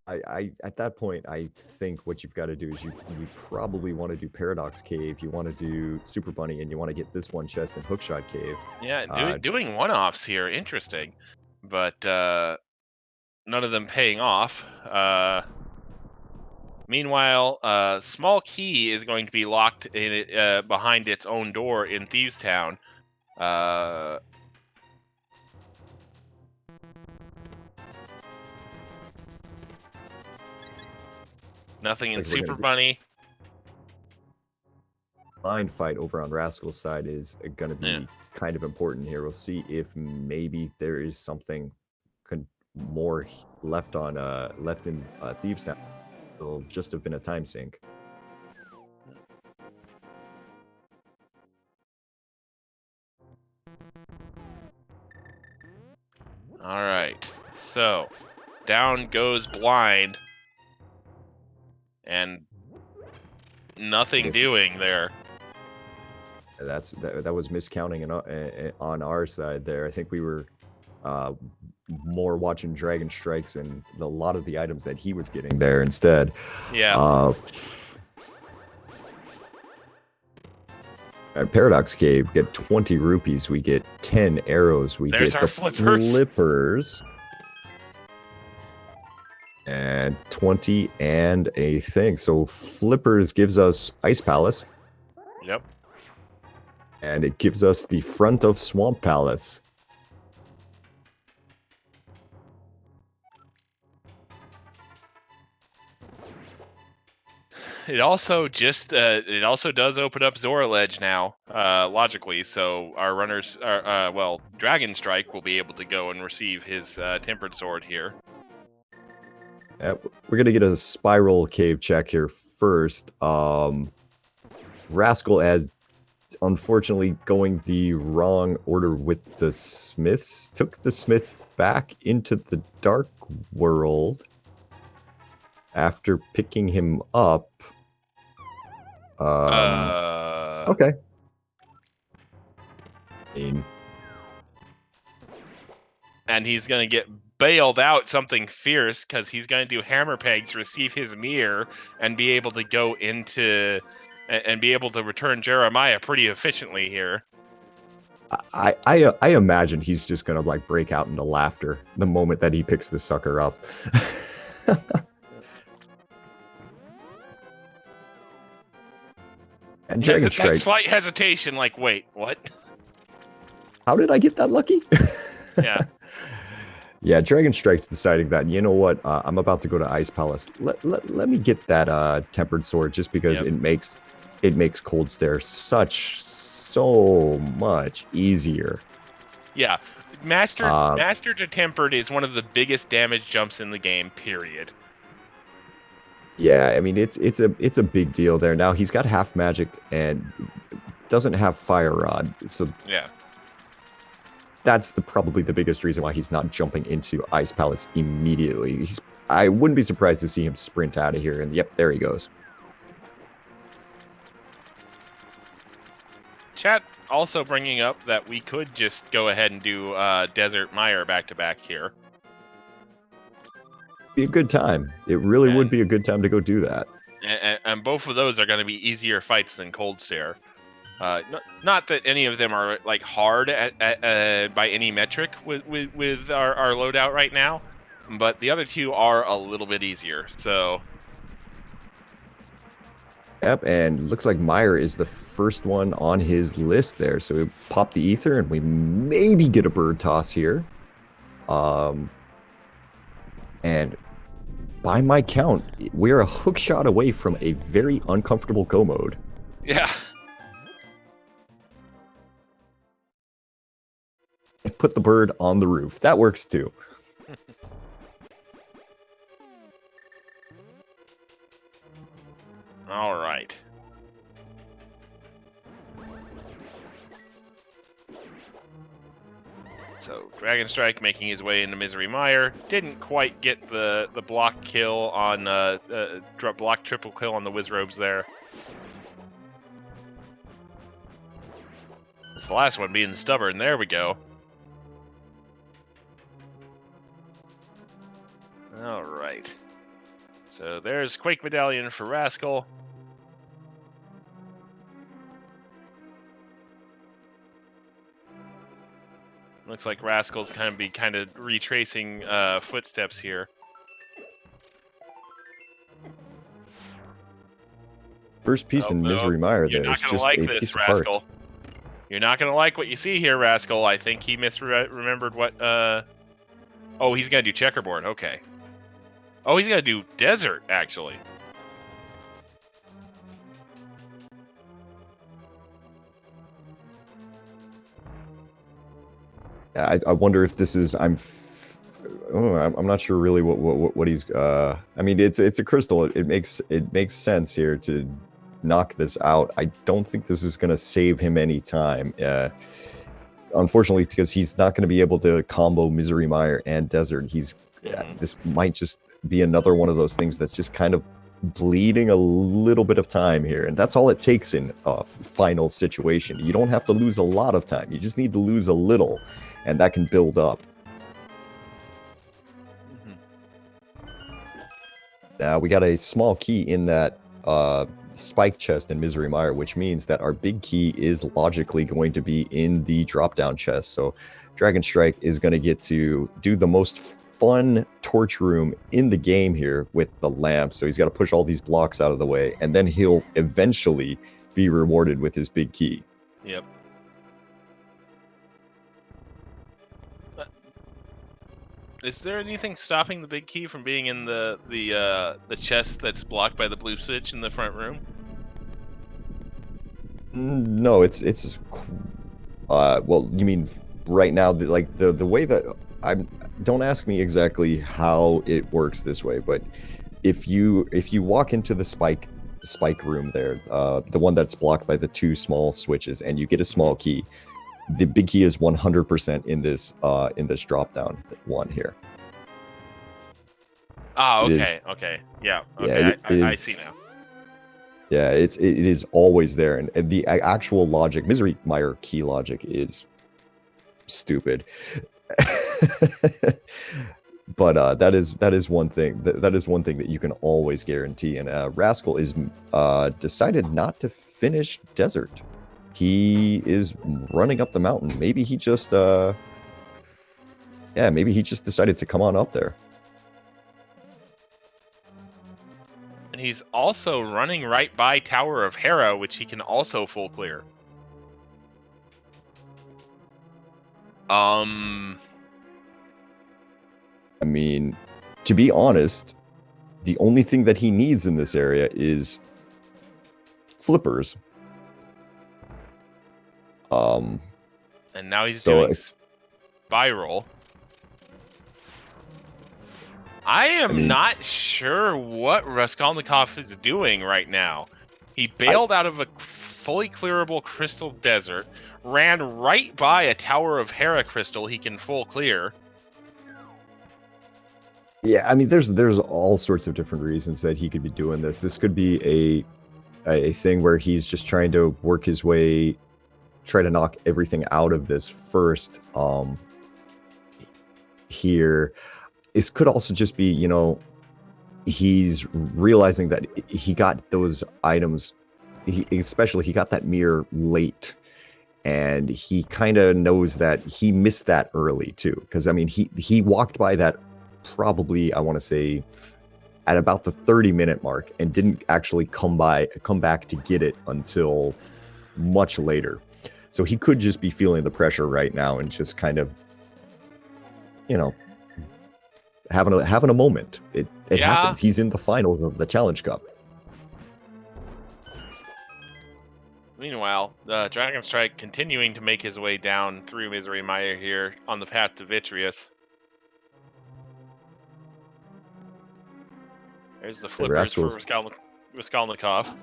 I at that point, I think what you've got to do is you probably want to do Paradox Cave, you want to do Super Bunny, and you want to get this one chest in Hookshot Cave. Yeah, doing one-offs here, interesting, but none of them paying off. Meanwhile, Small Key is going to be locked in behind its own door in Thieves Town. Nothing in Super Bunny. Line fight over on Rascal's side is going to be kind of important here. We'll see if maybe there is something more left in Thieves Town. It'll just have been a time sink. All right, so down goes Blind, and nothing doing there. That was miscounting on our side there. I think we were more watching Dragon Strikes and a lot of the items that he was getting there instead. Yeah. At Paradox Cave, we get 20 rupees. We get 10 arrows. There's get our the flippers. And 20 and a thing. So flippers gives us Ice Palace. Yep. And it gives us the front of Swamp Palace. It also does open up Zora Ledge now, logically. So our runners, Dragonstrike will be able to go and receive his tempered sword here. We're gonna get a spiral cave check here first. Rascal unfortunately going the wrong order with the smiths. Took the smith back into the dark world after picking him up. Okay. And he's gonna get bailed out something fierce because he's gonna do hammer pegs, receive his mirror, and be able to go into and be able to return Jeremiah pretty efficiently here. I imagine he's just gonna like break out into laughter the moment that he picks the sucker up. And Dragonstrike. Slight hesitation, like, wait, what? How did I get that lucky? Yeah. Yeah, Dragonstrike's deciding that, you know what, I'm about to go to Ice Palace. Let me get that tempered sword just because it makes Cold Stare so much easier. Yeah. Master to tempered is one of the biggest damage jumps in the game, period. Yeah, I mean it's a big deal there. Now he's got half magic and doesn't have fire rod, so yeah, that's probably the biggest reason why he's not jumping into Ice Palace immediately. I wouldn't be surprised to see him sprint out of here, and yep, there he goes. Chat also bringing up that we could just go ahead and do Desert Mire back to back here. Be a good time. It really would be a good time to go do that. And both of those are going to be easier fights than Cold Stare. Not that any of them are like hard by any metric with our loadout right now, but the other two are a little bit easier. So. Yep, and looks like Meyer is the first one on his list there. So we pop the ether and we maybe get a bird toss here. And by my count, we're a hook shot away from a very uncomfortable go mode. Yeah. Put the bird on the roof. That works too. So Dragonstrike making his way into Misery Mire. Didn't quite get the block kill on block triple kill on the Wizrobes there. It's the last one being stubborn. There we go. All right. So there's Quake Medallion for Rascal. Looks like Rascal's kind of retracing footsteps here. First piece in Misery Mire there is just a piece of heart. Rascal. You're not gonna like what you see here, Rascal. I think he misremembered what. Oh, he's gonna do checkerboard. Okay. Oh, he's gonna do desert actually. I wonder if this is I'm not sure really what he's I mean it's a crystal. It makes sense here to knock this out. I don't think this is going to save him any time. Unfortunately, because he's not going to be able to combo Misery Mire and Desert. This might just be another one of those things that's just kind of bleeding a little bit of time here, and that's all it takes in a final situation. You don't have to lose a lot of time. You just need to lose a little, and that can build up. Now we got a small key in that spike chest in Misery Mire, which means that our big key is logically going to be in the drop-down chest. So Dragonstrike is going to get to do the most fun torch room in the game here with the lamp. So he's got to push all these blocks out of the way, and then he'll eventually be rewarded with his big key. Yep. Is there anything stopping the big key from being in the chest that's blocked by the blue switch in the front room? No, it's well, you mean right now, the way that don't ask me exactly how it works this way, but if you walk into the spike room there, the one that's blocked by the two small switches, and you get a small key, the big key is 100% in this drop down one here. Oh, okay, okay, yeah, okay, yeah, I see now. Yeah, it is always there, and the actual logic, Misery Mire key logic, is stupid. But that is one thing that you can always guarantee. And Rascal is decided not to finish Desert. He is running up the mountain. Maybe he just maybe he just decided to come on up there. And he's also running right by Tower of Hera, which he can also full clear. I mean, to be honest, the only thing that he needs in this area is flippers. And now he's doing spiral. I am not sure what Rascalincough is doing right now. He bailed out of a fully clearable crystal desert, ran right by a Tower of Hera crystal he can full clear. Yeah, I mean, there's all sorts of different reasons that he could be doing this. This could be a thing where he's just trying to work his way, try to knock everything out of this first. Here, this could also just be, you know, he's realizing that he got those items, especially he got that mirror late, and he kind of knows that he missed that early too. Because I mean, he walked by that probably, I want to say, at about the 30-minute mark, and didn't actually come back to get it until much later. So he could just be feeling the pressure right now and just kind of, you know, having a moment. It happens. He's in the finals of the Challenge Cup. Meanwhile, Dragonstrike continuing to make his way down through Misery Mire here on the path to Vitreous. There's the flippers for Rascalincough.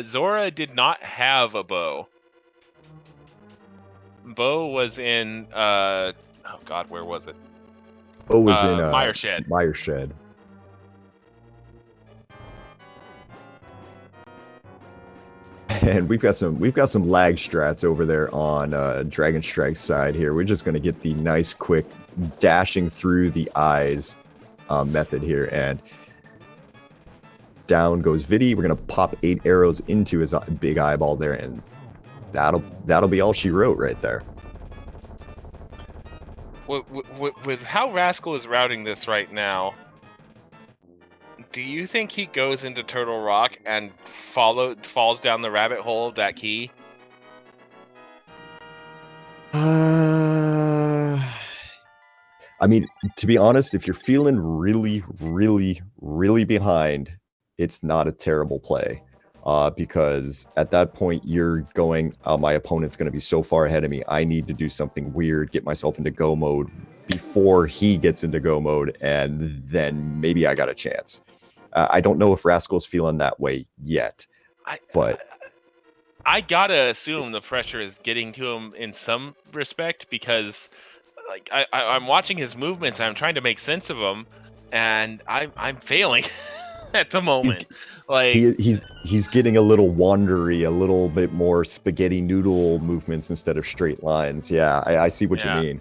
Zora did not have a bow. Bo was in oh god, where was it? O was in Meyer Shed. Meyer Shed. And we've got some lag strats over there on Dragonstrike's side here. We're just gonna get the nice quick dashing through the eyes method here, and down goes Viddy. We're gonna pop 8 arrows into his big eyeball there, and that'll be all she wrote right there. With how Rascal is routing this right now, do you think he goes into Turtle Rock and falls down the rabbit hole of that key? I mean, to be honest, if you're feeling really, really, really behind, it's not a terrible play. Because at that point, you're going, my opponent's going to be so far ahead of me. I need to do something weird, get myself into go mode before he gets into go mode, and then maybe I got a chance. I don't know if Rascal's feeling that way yet, but I gotta assume the pressure is getting to him in some respect, because like I'm watching his movements, I'm trying to make sense of them, and I'm failing at the moment. Like he's getting a little wandery, a little bit more spaghetti noodle movements instead of straight lines. Yeah, I see what you mean.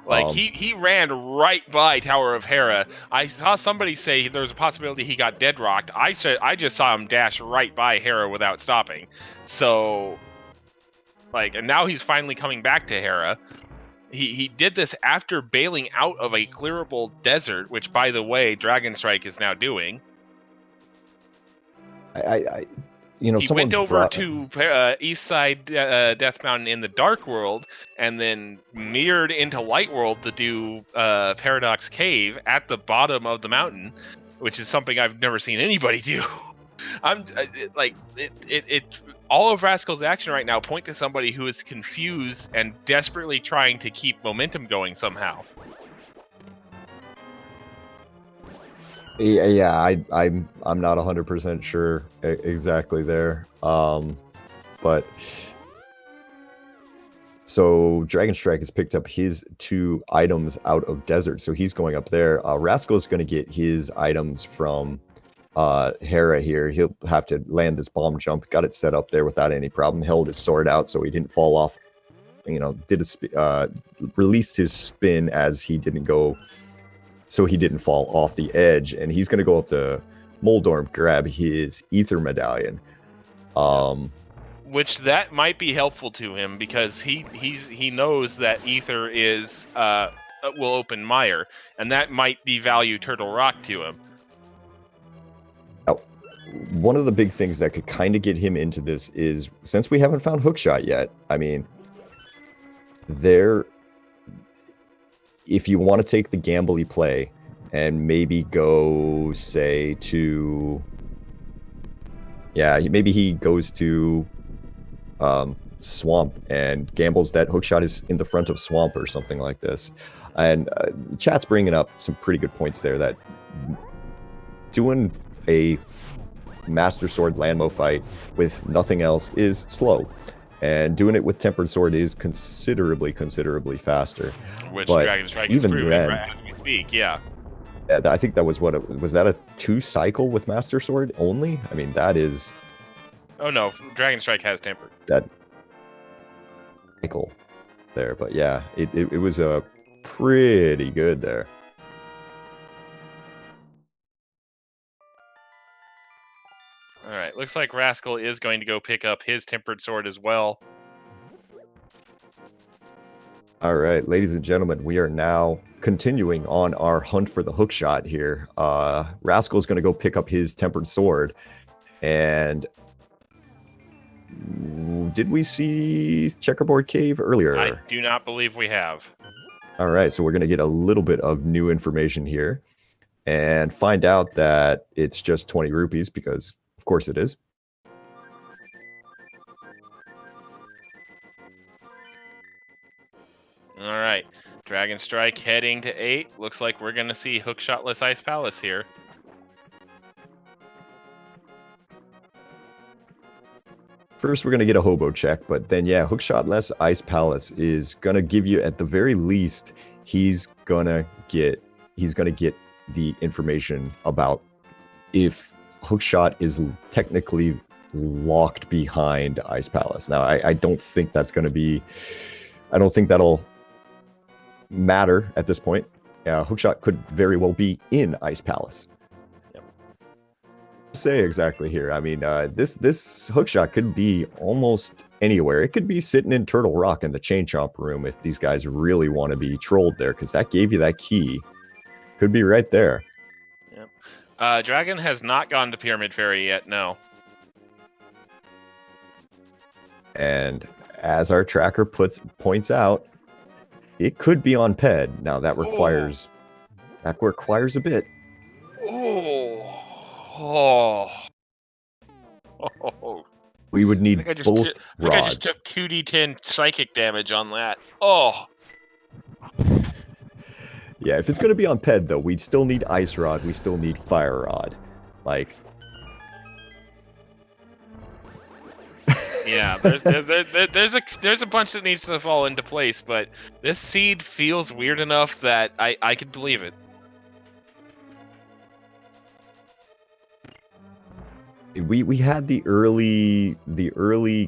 Like he ran right by Tower of Hera. I saw somebody say there was a possibility he got dead rocked. I said I just saw him dash right by Hera without stopping. So, like, and now he's finally coming back to Hera. He did this after bailing out of a clearable desert, which, by the way, Dragonstrike is now doing. He went over to East Side Death Mountain in the Dark World, and then mirrored into Light World to do Paradox Cave at the bottom of the mountain, which is something I've never seen anybody do. All of Rascal's action right now point to somebody who is confused and desperately trying to keep momentum going somehow. Yeah, I'm not 100% sure exactly there. But so Dragonstrike has picked up his 2 items out of desert, so he's going up there. Rascal is going to get his items from Hera here. He'll have to land this bomb jump. Got it set up there without any problem. Held his sword out so he didn't fall off. Released his spin as he didn't go. So he didn't fall off the edge, and he's going to go up to Moldorm, grab his Ether Medallion. Which that might be helpful to him, because he knows that Ether is will open Mire, and that might devalue Turtle Rock to him. Now, one of the big things that could kind of get him into this is, since we haven't found Hookshot yet, I mean, if you want to take the gambly play and maybe go, say, to... Yeah, maybe he goes to Swamp and gambles that Hookshot is in the front of Swamp or something like this. And chat's bringing up some pretty good points there, that doing a Master Sword Landmo fight with nothing else is slow. And doing it with Tempered Sword is considerably faster. Which but Dragonstrike even is proving then, right as we speak, yeah. I think that was was that a 2 cycle with Master Sword only? I mean, that is... Oh no, Dragonstrike has Tempered. That cycle there, but yeah, it was pretty good there. All right, looks like Rascal is going to go pick up his Tempered Sword as well. All right, ladies and gentlemen, we are now continuing on our hunt for the hookshot here. Rascal is going to go pick up his Tempered Sword. And did we see Checkerboard Cave earlier? I do not believe we have. All right, so we're going to get a little bit of new information here and find out that it's just 20 rupees, because of course it is. All right, Dragonstrike heading to 8. Looks like we're going to see Hookshotless Ice Palace here. First, we're gonna get a hobo check, but then yeah, hookshot less Ice Palace is gonna give you, at the very least, he's gonna get the information about if hookshot is technically locked behind Ice Palace. Now, I don't think that's gonna be. I don't think that'll matter at this point. Hookshot could very well be in Ice Palace. Say exactly here. I mean, this hookshot could be almost anywhere. It could be sitting in Turtle Rock in the Chain Chomp room if these guys really want to be trolled there, because that gave you that key. Could be right there. Yep. Dragon has not gone to Pyramid Fairy yet. No. And as our tracker points out, it could be on Ped. Now that requires a bit. Oh. We would need both rods. I think I just took 2d10 psychic damage on that. Oh. Yeah, if it's going to be on Ped, though, we'd still need Ice Rod. We still need Fire Rod. Like... Yeah, there's a bunch that needs to fall into place, but this seed feels weird enough that I could believe it. We had the early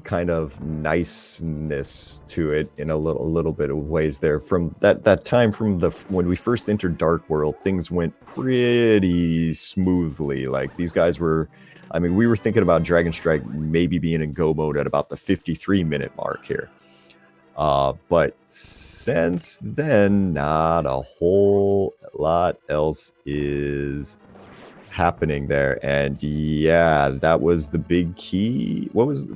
kind of niceness to it in a little bit of ways there. From that time from when we first entered Dark World, things went pretty smoothly. Like, these guys were, I mean, we were thinking about Dragonstrike maybe being in go mode at about the 53-minute mark here. But since then, not a whole lot else is happening there. And yeah, that was the big key. What was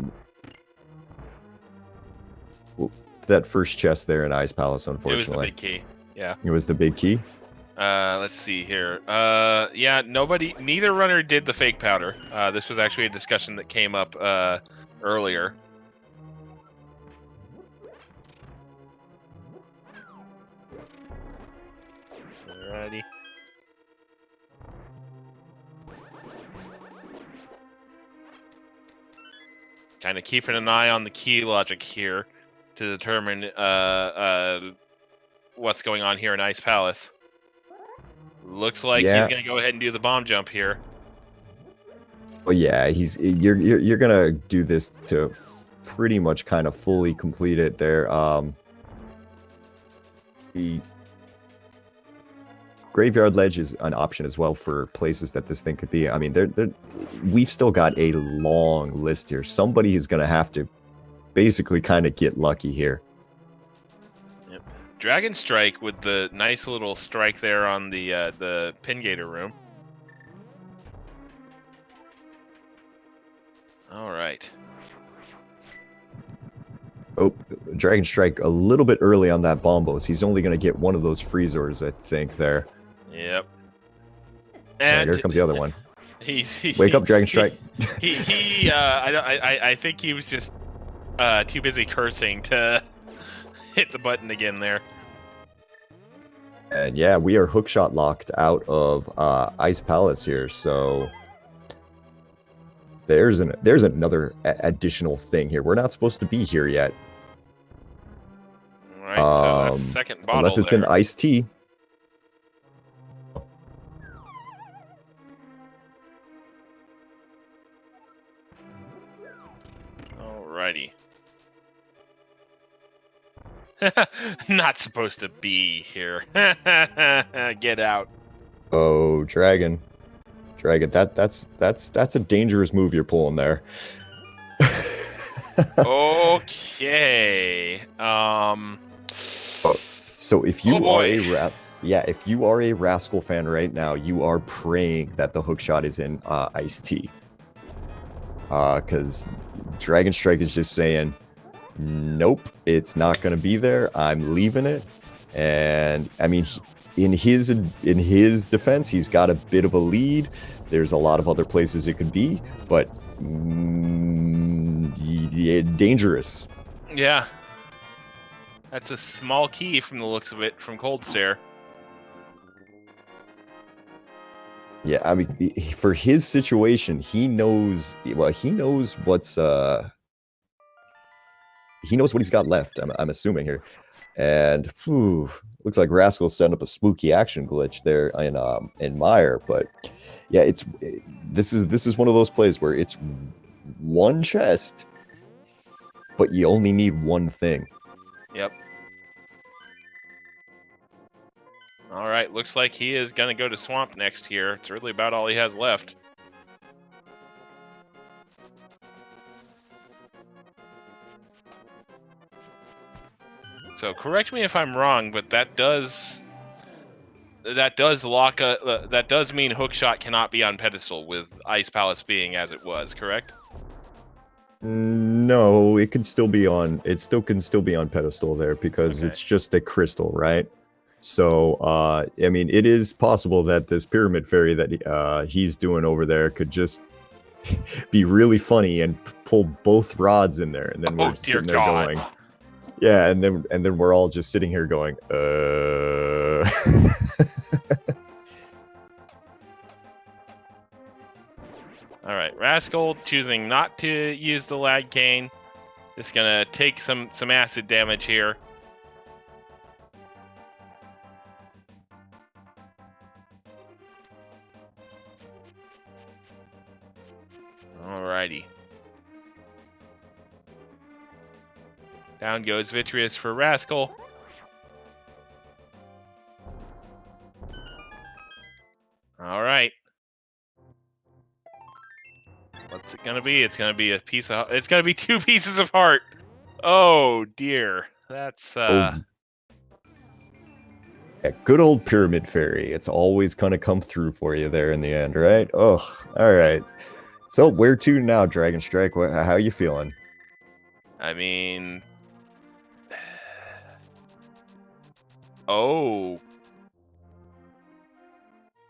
that first chest there in Ice Palace? Unfortunately, it was the big key. Yeah, it was the big key. Let's see here. Yeah, neither runner did the fake powder. This was actually a discussion that came up earlier. Alrighty. Kind of keeping an eye on the key logic here to determine what's going on here in Ice Palace. Looks like he's gonna go ahead and do the bomb jump here. Oh yeah, you're gonna do this to pretty much kind of fully complete it there. The Graveyard Ledge is an option as well for places that this thing could be. I mean, we've still got a long list here. Somebody is going to have to basically kind of get lucky here. Yep. Dragonstrike with the nice little strike there on the Pin Gator room. All right. Oh, Dragonstrike a little bit early on that Bombos. He's only going to get one of those Freezors, I think, there. Yep. And here comes the other one. Wake up, Dragonstrike. I think he was just too busy cursing to hit the button again there. And yeah, we are hookshot locked out of Ice Palace here, so there's another additional thing here. We're not supposed to be here yet. All right, so that's second bottle unless it's there. an iced tea. Alrighty. Not supposed to be here. Get out. Oh, Dragon, that's a dangerous move you're pulling there. Okay. So if you if you are a Rascal fan right now, you are praying that the hookshot is in iced tea. Because Dragonstrike is just saying, nope, it's not going to be there. I'm leaving it. And I mean, in his defense, he's got a bit of a lead. There's a lot of other places it could be, but dangerous. Yeah. That's a small key from the looks of it from Cold Stare. Yeah, I mean, for his situation, he knows what's he knows what he's got left. I'm assuming here, and looks like Rascal's setting up a spooky action glitch there in Meyer. But yeah, this is one of those plays where it's one chest, but you only need one thing. Yep. All right, looks like he is going to go to Swamp next here. It's really about all he has left. So correct me if I'm wrong, but that does lock that does mean Hookshot cannot be on pedestal with Ice Palace being as it was, correct? No, it can still be on. It still can be on pedestal there because Okay. it's just a crystal, right? So, I mean, it is possible that this pyramid fairy that he's doing over there could just be really funny and pull both rods in there, and then we're sitting there going, yeah, and then we're all just sitting here going, All right, Rascal choosing not to use the lag cane. Just gonna take some acid damage here. Alrighty. Down goes Vitreous for Rascal. Alright. What's it gonna be? It's gonna be it's gonna be 2 pieces of heart. Oh dear. That's yeah, good old pyramid fairy. It's always gonna come through for you there in the end, right? Oh, all right. So where to now, Dragonstrike? How are you feeling? I mean, oh.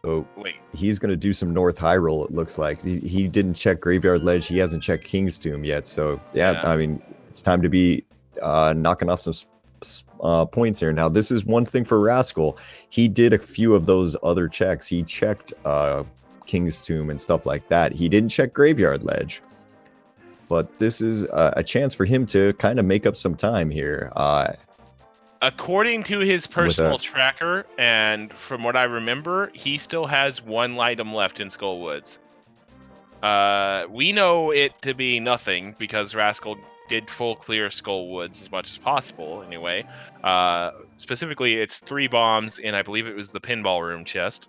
Oh, Wait. he's going to do some North High Roll, it looks like. He didn't check Graveyard Ledge. He hasn't checked King's Tomb yet. So, yeah. I mean, it's time to be knocking off some points here. Now, this is one thing for Rascal. He did a few of those other checks. He checked King's Tomb and stuff like that. He didn't check Graveyard Ledge. But this is a chance for him to kind of make up some time here. According to his personal tracker, and from what I remember, he still has 1 item left in Skullwoods. We know it to be nothing because Rascal did full clear Skullwoods as much as possible anyway. Specifically, it's 3 bombs in, I believe it was the pinball room chest.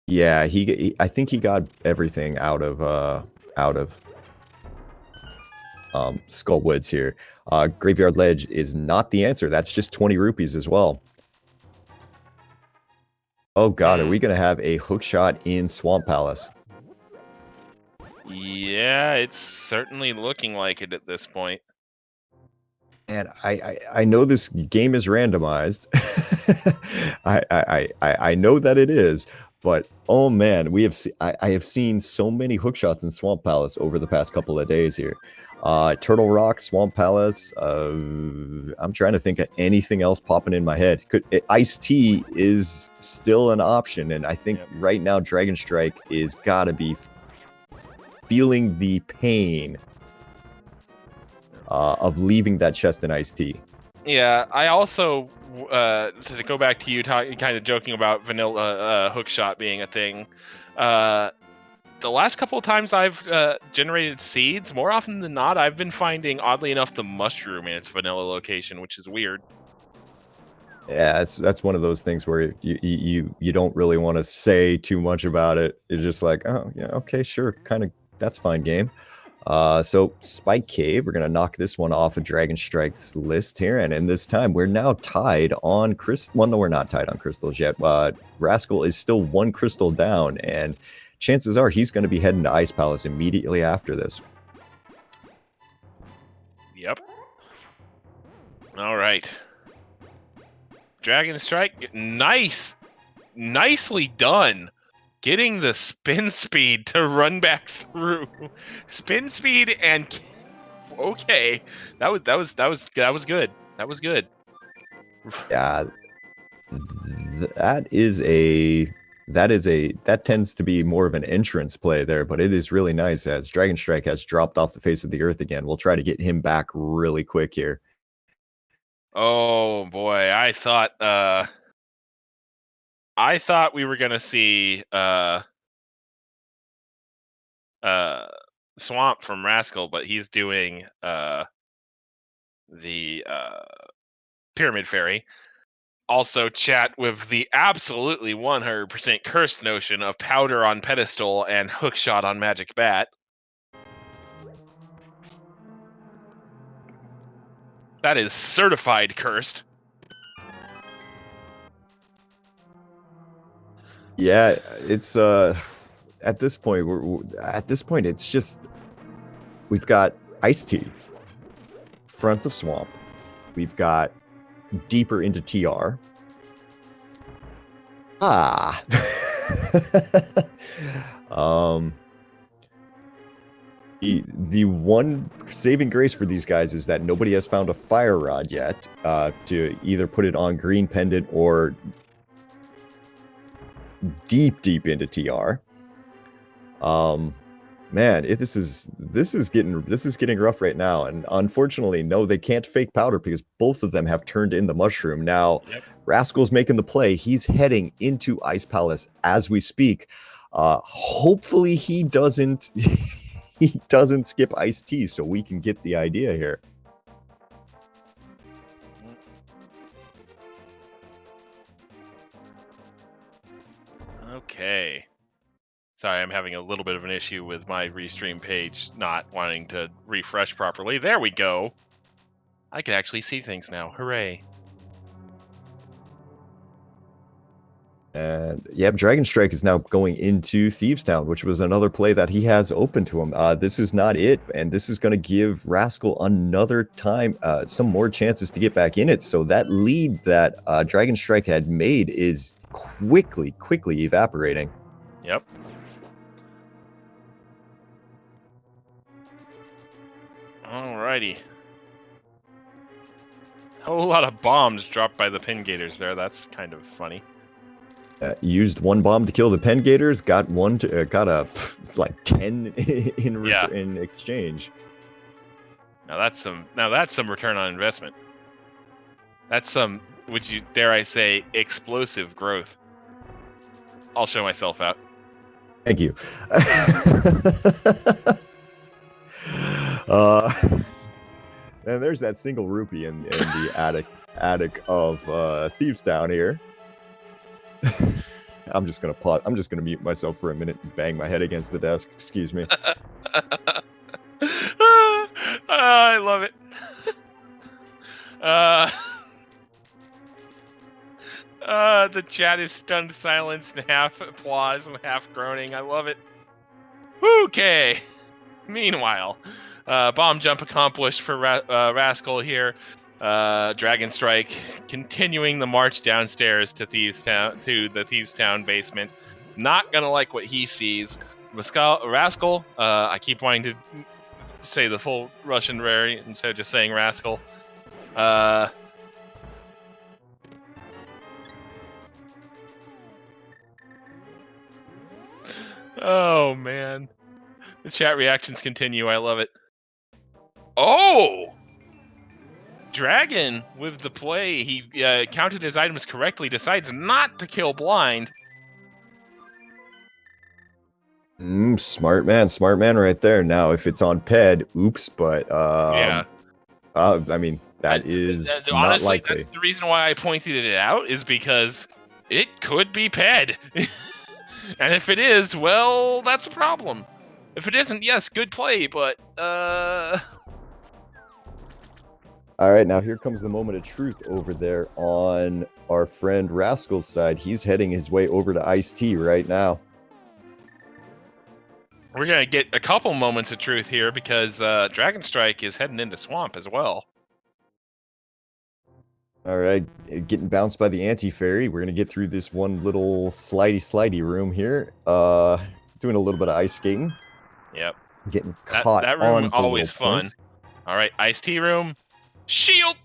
Yeah, I think he got everything out of Skullwoods here. Graveyard Ledge is not the answer. That's just 20 rupees as well. Oh god, are we going to have a hookshot in Swamp Palace? Yeah, it's certainly looking like it at this point. And I know this game is randomized. I know that it is, but oh man, I have seen so many hookshots in Swamp Palace over the past couple of days here. Turtle Rock, Swamp Palace. I'm trying to think of anything else popping in my head. Iced Tea is still an option, and I think right now Dragonstrike is gotta be feeling the pain of leaving that chest in Iced Tea. Yeah, I also to go back to you kind of joking about vanilla hookshot being a thing. The last couple of times I've generated seeds, more often than not, I've been finding, oddly enough, the mushroom in its vanilla location, which is weird. Yeah, that's one of those things where you don't really want to say too much about it. You're just like, oh yeah, okay, sure, kind of, that's fine game. So Spike Cave, we're gonna knock this one off of Dragonstrike's list here, and this time we're now tied on crystal. Well, no, we're not tied on crystals yet. Rascal is still 1 crystal down, and chances are he's going to be heading to Ice Palace immediately after this. Yep. All right. Dragonstrike, nicely done. Getting the spin speed to run back through. Spin speed and okay, that was good. That was good. Yeah, that tends to be more of an entrance play there, but it is really nice as Dragonstrike has dropped off the face of the earth again. We'll try to get him back really quick here. Oh boy, I thought we were gonna see Swamp from Rascal, but he's doing the Pyramid Fairy. Also, chat with the absolutely 100% cursed notion of Powder on Pedestal and Hookshot on Magic Bat. That is certified cursed. Yeah, it's at this point it's just we've got Iced Tea, Front of Swamp, we've got deeper into TR. The one saving grace for these guys is that nobody has found a Fire Rod yet to either put it on Green Pendant or deep into TR. Man, this is getting rough right now, and unfortunately, no, they can't fake Powder because both of them have turned in the Mushroom. Now, Yep. Rascal's making the play. He's heading into Ice Palace as we speak. Hopefully, he doesn't skip Iced Tea, so we can get the idea here. Okay. Sorry, I'm having a little bit of an issue with my restream page not wanting to refresh properly. There we go. I can actually see things now. Hooray. And yeah, Dragonstrike is now going into Thieves Town, which was another play that he has open to him. This is not it, and this is going to give Rascal another time, some more chances to get back in it. So that lead that Dragonstrike had made is quickly evaporating. Yep. Alrighty. A whole lot of bombs dropped by the Pin Gators there. That's kind of funny. Used one bomb to kill the Pen Gators, got like 10 in exchange. Now that's some return on investment. That's some, would you dare I say, explosive growth. I'll show myself out. Thank you. And there's that single rupee in the attic of Thieves Town here. I'm just gonna pause. I'm just gonna mute myself for a minute and bang my head against the desk. Excuse me. I love it. The chat is stunned silence and half applause and half groaning. I love it. Okay. Meanwhile, bomb jump accomplished for Rascal here. Dragonstrike continuing the march downstairs to the Thieves Town basement. Not gonna like what he sees. Rascal. I keep wanting to say the full Russian variant instead of just saying Rascal. Oh man. The chat reactions continue. I love it. Oh! Dragon, with the play, he counted his items correctly, decides not to kill blind. Smart man right there. Now, if it's on Ped, oops, but Yeah. I mean, that is honestly, not likely. That's the reason why I pointed it out, is because it could be Ped. And if it is, well, that's a problem. If it isn't, yes, good play, but All right, now here comes the moment of truth over there on our friend Rascal's side. He's heading his way over to Ice Tea right now. We're going to get a couple moments of truth here because Dragonstrike is heading into Swamp as well. All right, getting bounced by the anti-fairy. We're going to get through this one little slidey room here. Doing a little bit of ice skating. Yep. Getting caught that room on always fun. All right, Ice Tea room. Shield!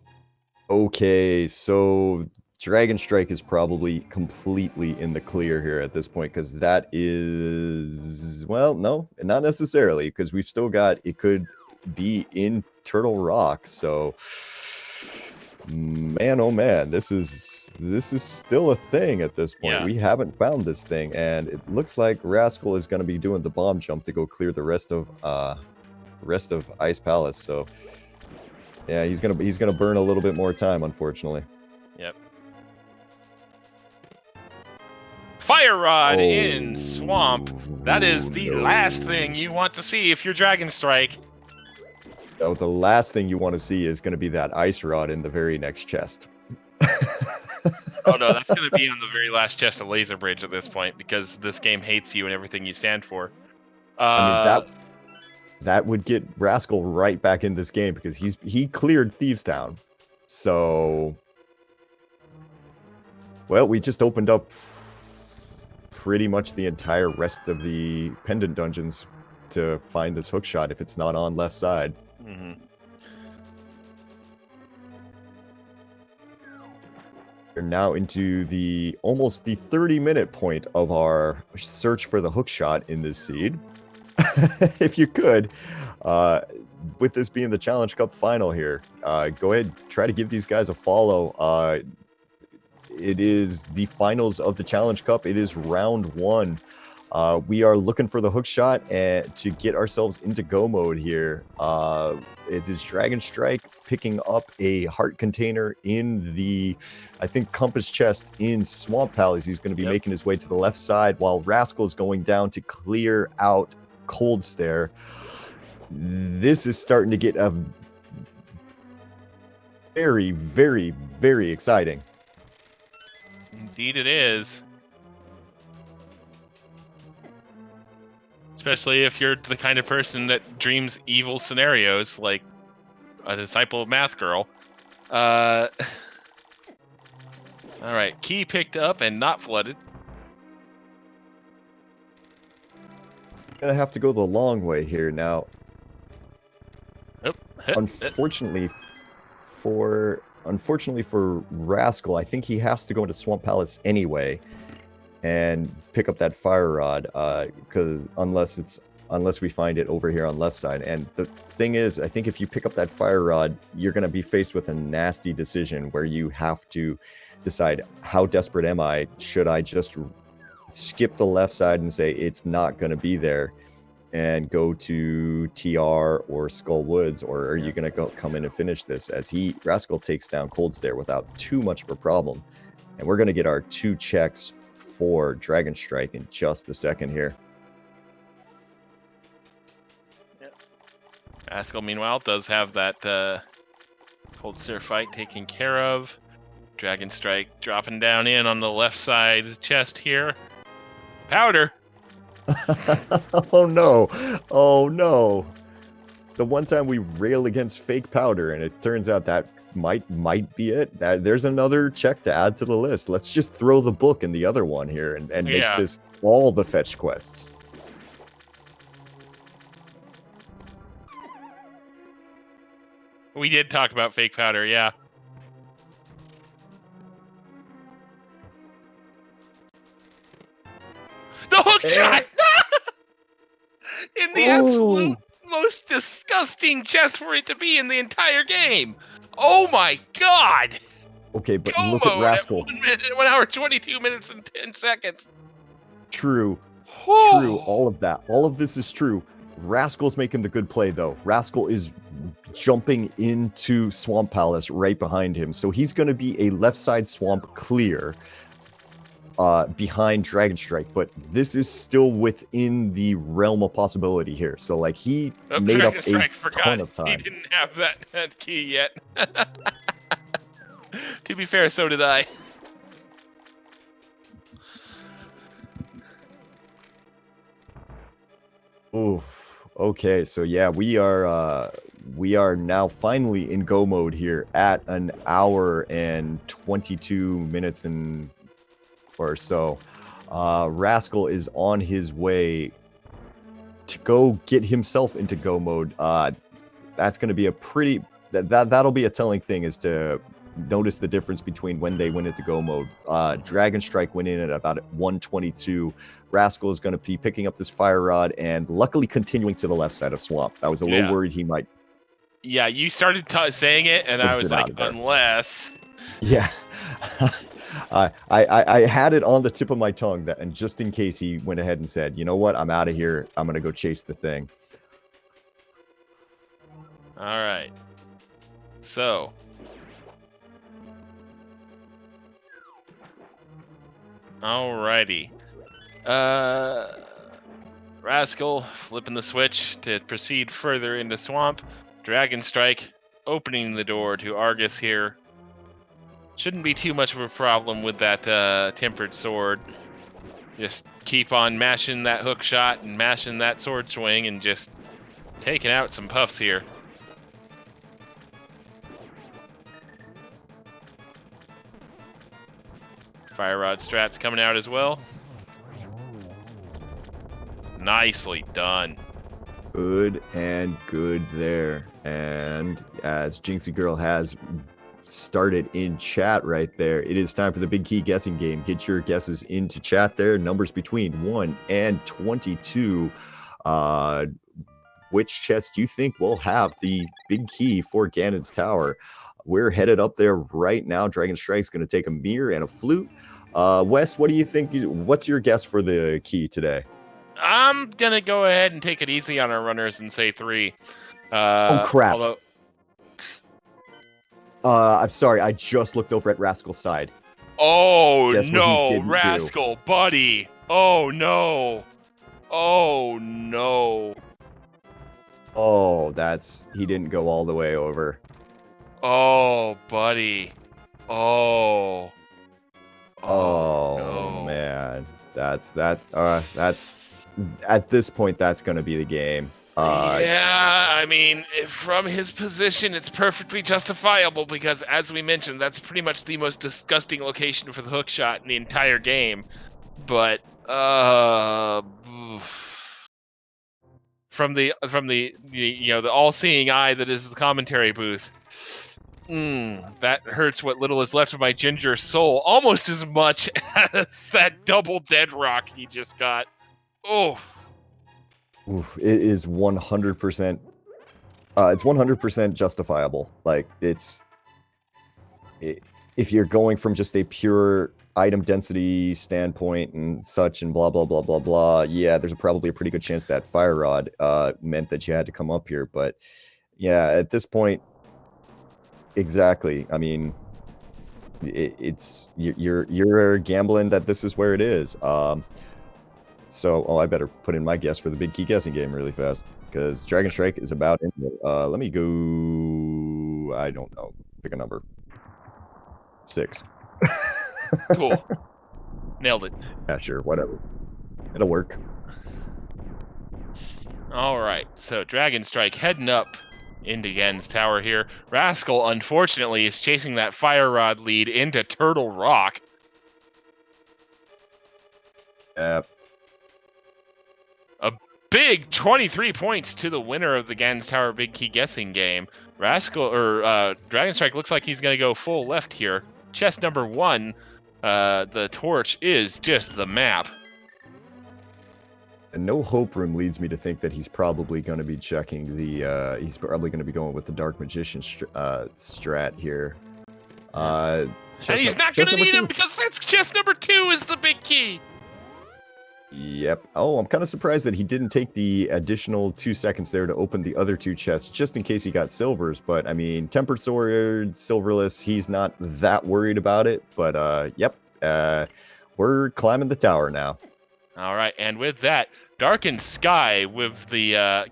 Okay, so Dragon Strike is probably completely in the clear here at this point, because that is, well, no, not necessarily, because we've still got, it could be in Turtle Rock, so man, oh man, this is still a thing at this point. Yeah. We haven't found this thing, and it looks like Rascal is going to be doing the bomb jump to go clear the rest of Ice Palace. So yeah, he's gonna burn a little bit more time, unfortunately. Yep. Fire Rod in Swamp. That is the last thing you want to see if you're Dragon Strike. No, the last thing you want to see is going to be that Ice Rod in the very next chest. Oh no, that's going to be on the very last chest of Laser Bridge at this point, because this game hates you and everything you stand for. I mean, that would get Rascal right back in this game, because he cleared Thieves Town. So, well, we just opened up pretty much the entire rest of the pendant dungeons to find this hookshot if it's not on left side. Mm-hmm. We're now into almost the 30-minute point of our search for the hookshot in this seed. If you could, with this being the Challenge Cup final here, go ahead, try to give these guys a follow. It is the finals of the Challenge Cup. It is round 1. We are looking for the hookshot and to get ourselves into go mode here. It is Dragon Strike picking up a heart container in the, I think, compass chest in Swamp Palace. He's going to be making his way to the left side, while Rascal is going down to clear out Cold Stare. This is starting to get a very, very, very exciting. Indeed it is. Especially if you're the kind of person that dreams evil scenarios, like a disciple of Math Girl. Alright, key picked up and not flooded. Gonna have to go the long way here now. Unfortunately for Rascal, I think he has to go into Swamp Palace anyway and pick up that fire rod, because unless we find it over here on left side. And the thing is, I think if you pick up that fire rod, you're going to be faced with a nasty decision where you have to decide, how desperate am I? Should I just skip the left side and say it's not going to be there and go to TR or Skull Woods, or are you going to come in and finish this, as Rascal takes down Cold Stare without too much of a problem? And we're going to get our 2 checks for Dragon Strike in just a second here. Rascal, meanwhile, does have that Cold Stare fight taken care of. Dragon Strike dropping down in on the left side chest here. Powder! Oh no! Oh no! The one time we rail against fake powder, and it turns out that might be it. There's another check to add to the list. Let's just throw the book in the other one here and make this all the fetch quests. We did talk about fake powder, yeah. The hook shot! In the absolute most disgusting chest for it to be in the entire game. Oh my god! Okay, but look at Rascal. 1 hour, 22 minutes, and 10 seconds. True. True. All of that. All of this is true. Rascal's making the good play, though. Rascal is jumping into Swamp Palace right behind him. So he's going to be a left side swamp clear behind Dragon Strike. But this is still within the realm of possibility here. So, like, he made up a ton of time. He didn't have that key yet. To be fair, so did I. Oof. Okay, so yeah, we are now finally in go mode here at 1 hour and 22 minutes or so. Rascal is on his way to go get himself into go mode. That's going to be a pretty that'll be a telling thing as to notice the difference between when they went into go mode. Dragonstrike went in at about 122. Rascal is going to be picking up this Fire Rod and luckily continuing to the left side of Swamp. I was a little worried he might. Yeah, you started saying it, and I was like, unless. Yeah. I had it on the tip of my tongue, and just in case he went ahead and said, you know what, I'm out of here. I'm going to go chase the thing. All right. So. Alrighty. Rascal flipping the switch to proceed further into Swamp. Dragonstrike opening the door to Argus here. Shouldn't be too much of a problem with that tempered sword. Just keep on mashing that hook shot and mashing that sword swing and just taking out some puffs here. Fire Rod strats coming out as well. Nicely done. Good and good there. And as Jinxie Girl has started in chat right there, it is time for the big key guessing game. Get your guesses into chat there. Numbers between 1 and 22. Which chest do you think will have the big key for Ganon's Tower? We're headed up there right now. Dragonstrike's going to take a mirror and a flute. Wes, what do you think? What's your guess for the key today? I'm going to go ahead and take it easy on our runners and say 3. Oh, crap. I'm sorry. I just looked over at Rascal's side. Oh, no, Rascal, buddy. Oh, no. Oh, no. Oh, he didn't go all the way over. Oh, buddy. Oh. Oh, no. Man. That's at this point, that's going to be the game. Yeah, I mean, from his position, it's perfectly justifiable because, as we mentioned, that's pretty much the most disgusting location for the hook shot in the entire game. But from the the all-seeing eye that is the commentary booth, that hurts what little is left of my ginger soul almost as much as that double dead rock he just got. Oh. Oof, it is 100%. It's 100% justifiable. Like if you're going from just a pure item density standpoint and such and blah blah blah blah blah, yeah, there's probably a pretty good chance that Fire Rod meant that you had to come up here. But yeah, at this point, exactly. I mean, you're gambling that this is where it is. So, I better put in my guess for the big key guessing game really fast because Dragonstrike is about in there. Let me go. I don't know. Pick a number. 6. Cool. Nailed it. Yeah, sure. Whatever. It'll work. All right. So Dragonstrike heading up into Gen's Tower here. Rascal, unfortunately, is chasing that Fire Rod lead into Turtle Rock. Yep. A big 23 points to the winner of the Gen's Tower Big Key Guessing game. Dragonstrike looks like he's going to go full left here. Chest number 1, the torch is just the map. And No Hope Room leads me to think that he's probably going to be checking the, he's probably going to be going with the Dark Magician strat here. And he's not going to need him because that's chest number 2 is the big key. Yep. Oh, I'm kind of surprised that he didn't take the additional 2 seconds there to open the other 2 chests, just in case he got silvers. But, I mean, Tempered Sword, Silverless, he's not that worried about it. But, yep, we're climbing the tower now. All right, and with that, Darkened Sky with the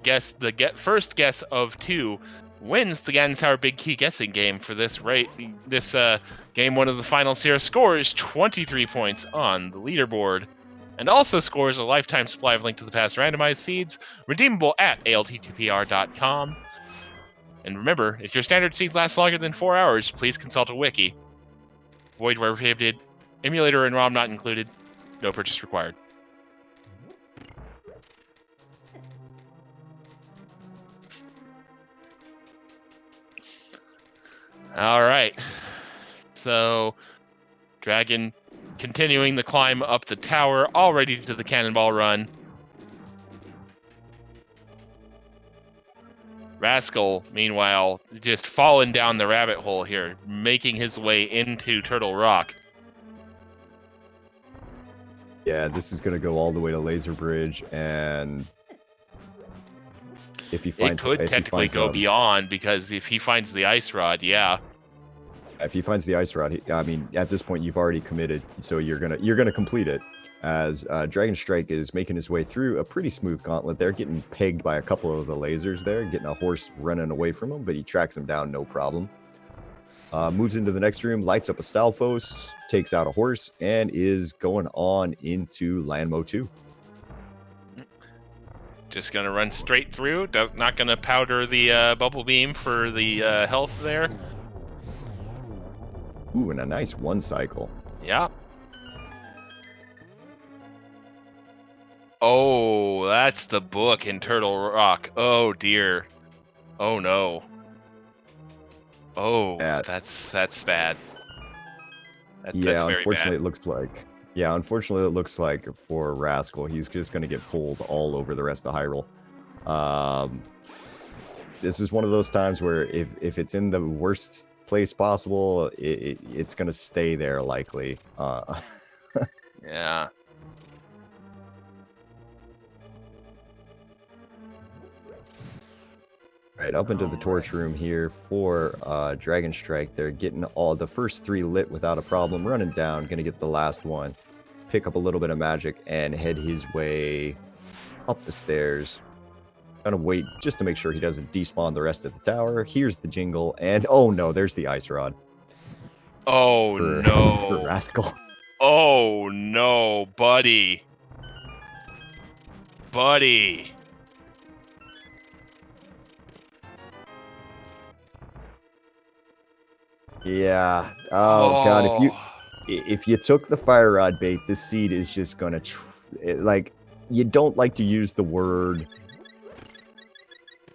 first guess of 2 wins the Ganon's Tower Big Key Guessing game for this game 1 of the finals here. Scores 23 points on the leaderboard. And also scores a lifetime supply of Link to the Past randomized seeds, redeemable at ALTTPR.com. And remember, if your standard seed lasts longer than 4 hours, please consult a wiki. Void where prohibited. Emulator and ROM not included. No purchase required. All right. So, Dragon continuing the climb up the tower, already to the cannonball run. Rascal, meanwhile, just falling down the rabbit hole here, making his way into Turtle Rock. Yeah, this is going to go all the way to Laser Bridge, and if he finds, it could technically go beyond, because if he finds the ice rod, yeah. If he finds the ice rod, I mean, at this point you've already committed, so you're gonna complete it. As Dragonstrike is making his way through a pretty smooth gauntlet there, getting pegged by a couple of the lasers there, getting a horse running away from him, but he tracks him down, no problem. Moves into the next room, lights up a Stalfos, takes out a horse, and is going on into Landmo 2. Just going to run straight through, not going to powder the bubble beam for the health there. Ooh, and a nice one cycle. Yeah. Oh, that's the book in Turtle Rock. Oh, dear. Oh, no. Oh, that's bad. That's very unfortunately, bad. it looks like. Yeah, unfortunately, it looks like for Rascal, he's just going to get pulled all over the rest of Hyrule. This is one of those times where if it's in the worst place possible, it's going to stay there likely. Yeah. Right, up into the torch room here for Dragonstrike. They're getting all the first 3 lit without a problem. Running down, gonna get the last one. Pick up a little bit of magic and head his way up the stairs. Gonna wait just to make sure he doesn't despawn the rest of the tower. Here's the jingle, and oh no, there's the ice rod. Oh no. For Rascal. Oh no, buddy. Buddy. Yeah. Oh god, if you took the fire rod bait, this seed is just gonna like, you don't like to use the word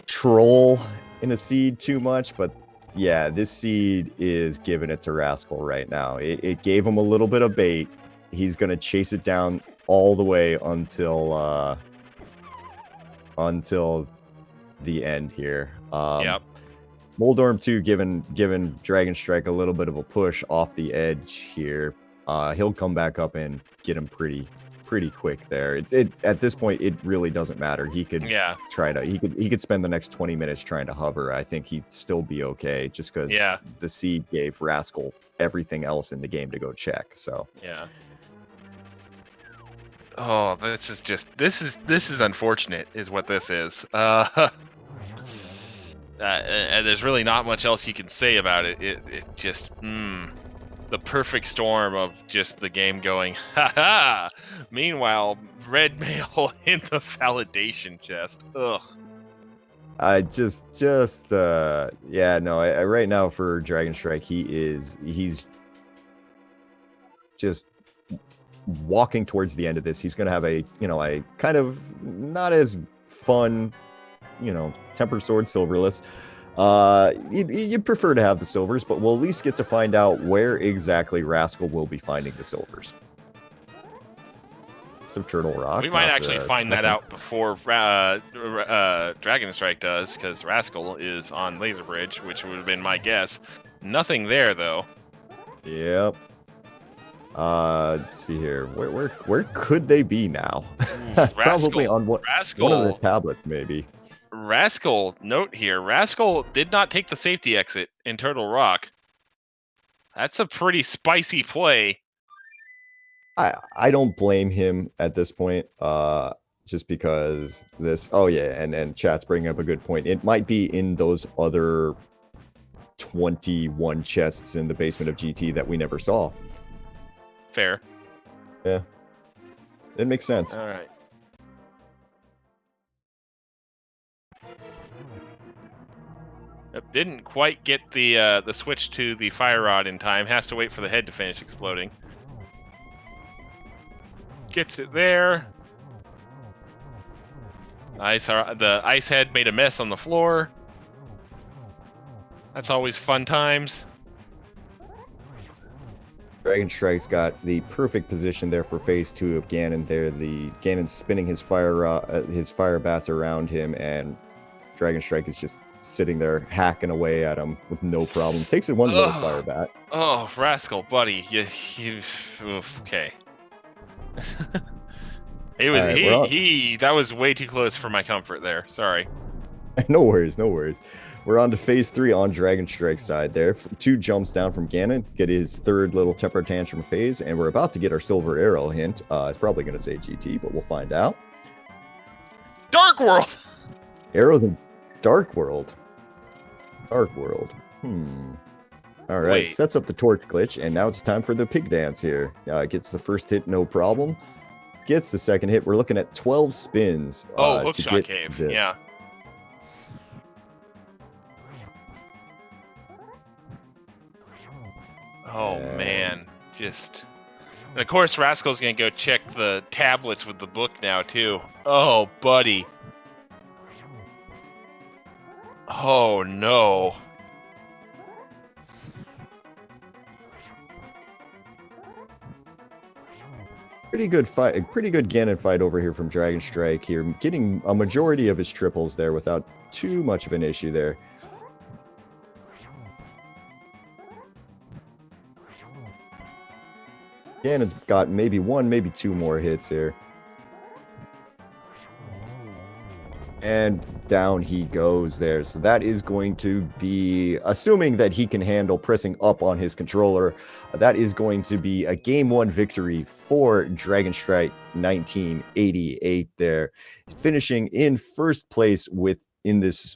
troll in a seed too much, but yeah, this seed is giving it to Rascal right now. It gave him a little bit of bait. He's gonna chase it down all the way until the end here. Yep. Moldorm 2 giving Dragonstrike a little bit of a push off the edge here. He'll come back up and get him pretty quick there. At this point it really doesn't matter. He could he could spend the next 20 minutes trying to hover. I think he'd still be okay, just because the seed gave Rascal everything else in the game to go check. So yeah. Oh, this is unfortunate, is what this is. And there's really not much else you can say about it. It just, the perfect storm of just the game going, ha. Meanwhile, red mail in the validation chest. Ugh. I right now for Dragonstrike, he's just walking towards the end of this. He's going to have a kind of not as fun, Tempered Sword Silverless. You'd prefer to have the silvers, but we'll at least get to find out where exactly Rascal will be finding the silvers. Of Turtle Rock. We might actually find that out before Dragonstrike does, because Rascal is on Laser Bridge, which would have been my guess. Nothing there, though. Yep. Let's see here. Where could they be now? Probably on one of the tablets, maybe. Rascal, note here, Rascal did not take the safety exit in Turtle Rock. That's a pretty spicy play. I don't blame him at this point, just because this... Oh, yeah, and chat's bringing up a good point. It might be in those other 21 chests in the basement of GT that we never saw. Fair. Yeah. It makes sense. All right. Didn't quite get the switch to the fire rod in time. Has to wait for the head to finish exploding. Gets it there. The ice head made a mess on the floor. That's always fun times. Dragonstrike's got the perfect position there for phase 2 of Ganon there. The Ganon's spinning his fire bats around him, and Dragonstrike is just sitting there hacking away at him with no problem. Takes it one little fire bat. Oh, Rascal, buddy, you okay. It was right, that was way too close for my comfort there. Sorry. No worries, no worries. We're on to phase 3 on Dragonstrike's side there. 2 jumps down from Ganon, get his third little temper tantrum phase, and we're about to get our silver arrow hint. It's probably going to say GT, but we'll find out. Dark World! Arrows in Dark World. Dark World. All right, Wait. sets up the torch glitch, and now it's time for the pig dance here. Gets the first hit, no problem. Gets the second hit. We're looking at 12 spins. Hookshot Cave. This. Yeah. Oh, man. Just... And of course, Rascal's gonna go check the tablets with the book now, too. Oh, buddy. Oh, no. Pretty good fight, a pretty good Ganon fight over here from Dragonstrike here, getting a majority of his triples there without too much of an issue there. Ganon's got maybe 1, maybe 2 more hits here. And down he goes there. So that is going to be, assuming that he can handle pressing up on his controller, that is going to be a Game 1 victory for Dragonstrike1988 there. Finishing in first place in this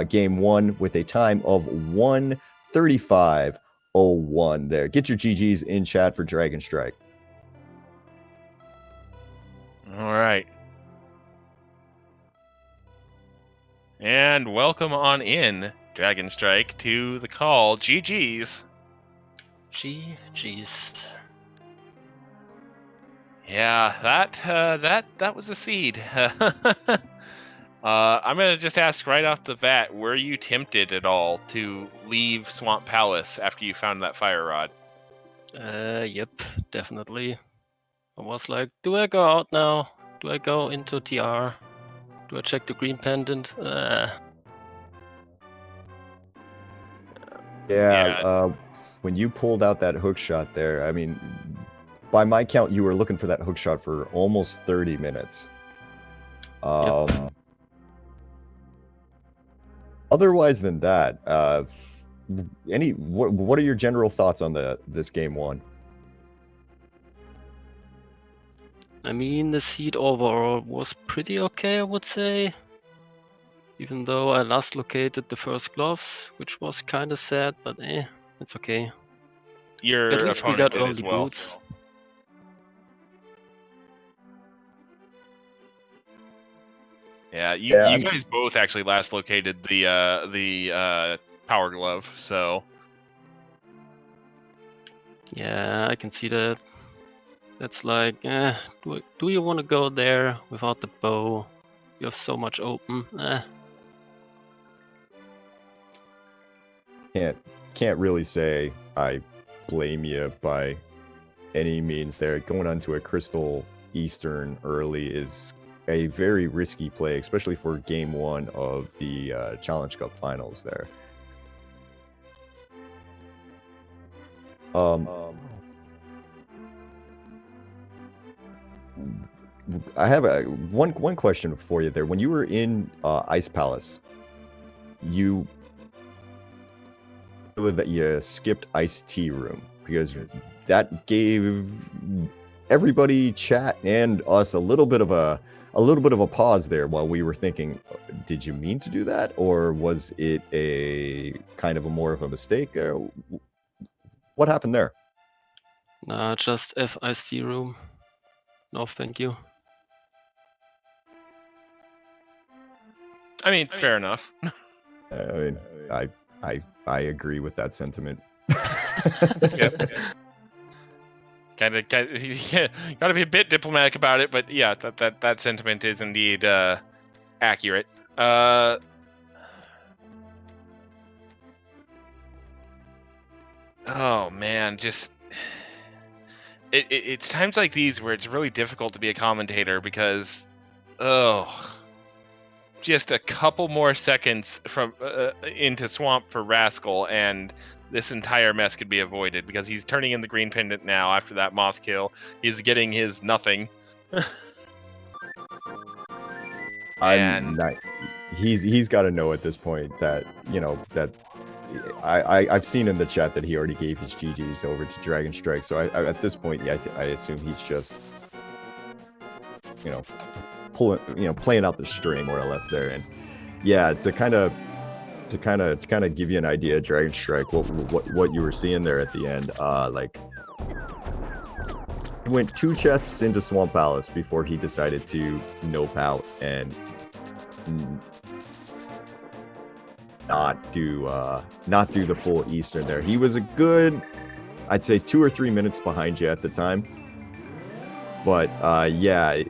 Game 1 with a time of 1:35:01 there. Get your GGs in chat for Dragonstrike. All right. And welcome on in, Dragonstrike, to the call. GG's. GG's. Yeah, that was a seed. I'm gonna just ask right off the bat: were you tempted at all to leave Swamp Palace after you found that fire rod? Yep, definitely. I was like, do I go out now? Do I go into TR? Do I check the green pendant? When you pulled out that hook shot there, I mean, by my count, you were looking for that hook shot for almost 30 minutes. Yep. Otherwise than that, what are your general thoughts on this Game 1? I mean, the seed overall was pretty okay, I would say. Even though I last located the first gloves, which was kind of sad, but it's okay. Your At least we opponent got did all as the well. boots. Yeah, you guys both actually last located the power glove, so yeah, I can see that. That's like, do you want to go there without the bow? You have so much open. Can't really say I blame you by any means there. Going onto a Crystal Eastern early is a very risky play, especially for Game 1 of the Challenge Cup Finals there. I have one question for you there. When you were in Ice Palace, you that you skipped Ice Tea Room because that gave everybody, chat and us, a little bit of a pause there while we were thinking, did you mean to do that, or was it a kind of more of a mistake? What happened there? Nah, just FIC room. No, thank you. I mean, fair enough. I mean, I agree with that sentiment. Yep. Kind of, yeah, gotta be a bit diplomatic about it, but yeah, that sentiment is indeed accurate. Oh man, just it's times like these where it's really difficult to be a commentator because, oh, just a couple more seconds from into swamp for Rascal, and this entire mess could be avoided because he's turning in the green pendant now after that moth kill. He's getting his nothing. I'm not. He's got to know at this point that that I've seen in the chat that he already gave his GGs over to Dragonstrike. So I at this point, yeah, I assume he's just playing out the string more or less there. And yeah, to kind of give you an idea, Dragonstrike, what you were seeing there at the end, like. He went 2 chests into Swamp Palace before he decided to nope out and not do the full Eastern there. He was a good, I'd say 2 or 3 minutes behind you at the time, but yeah,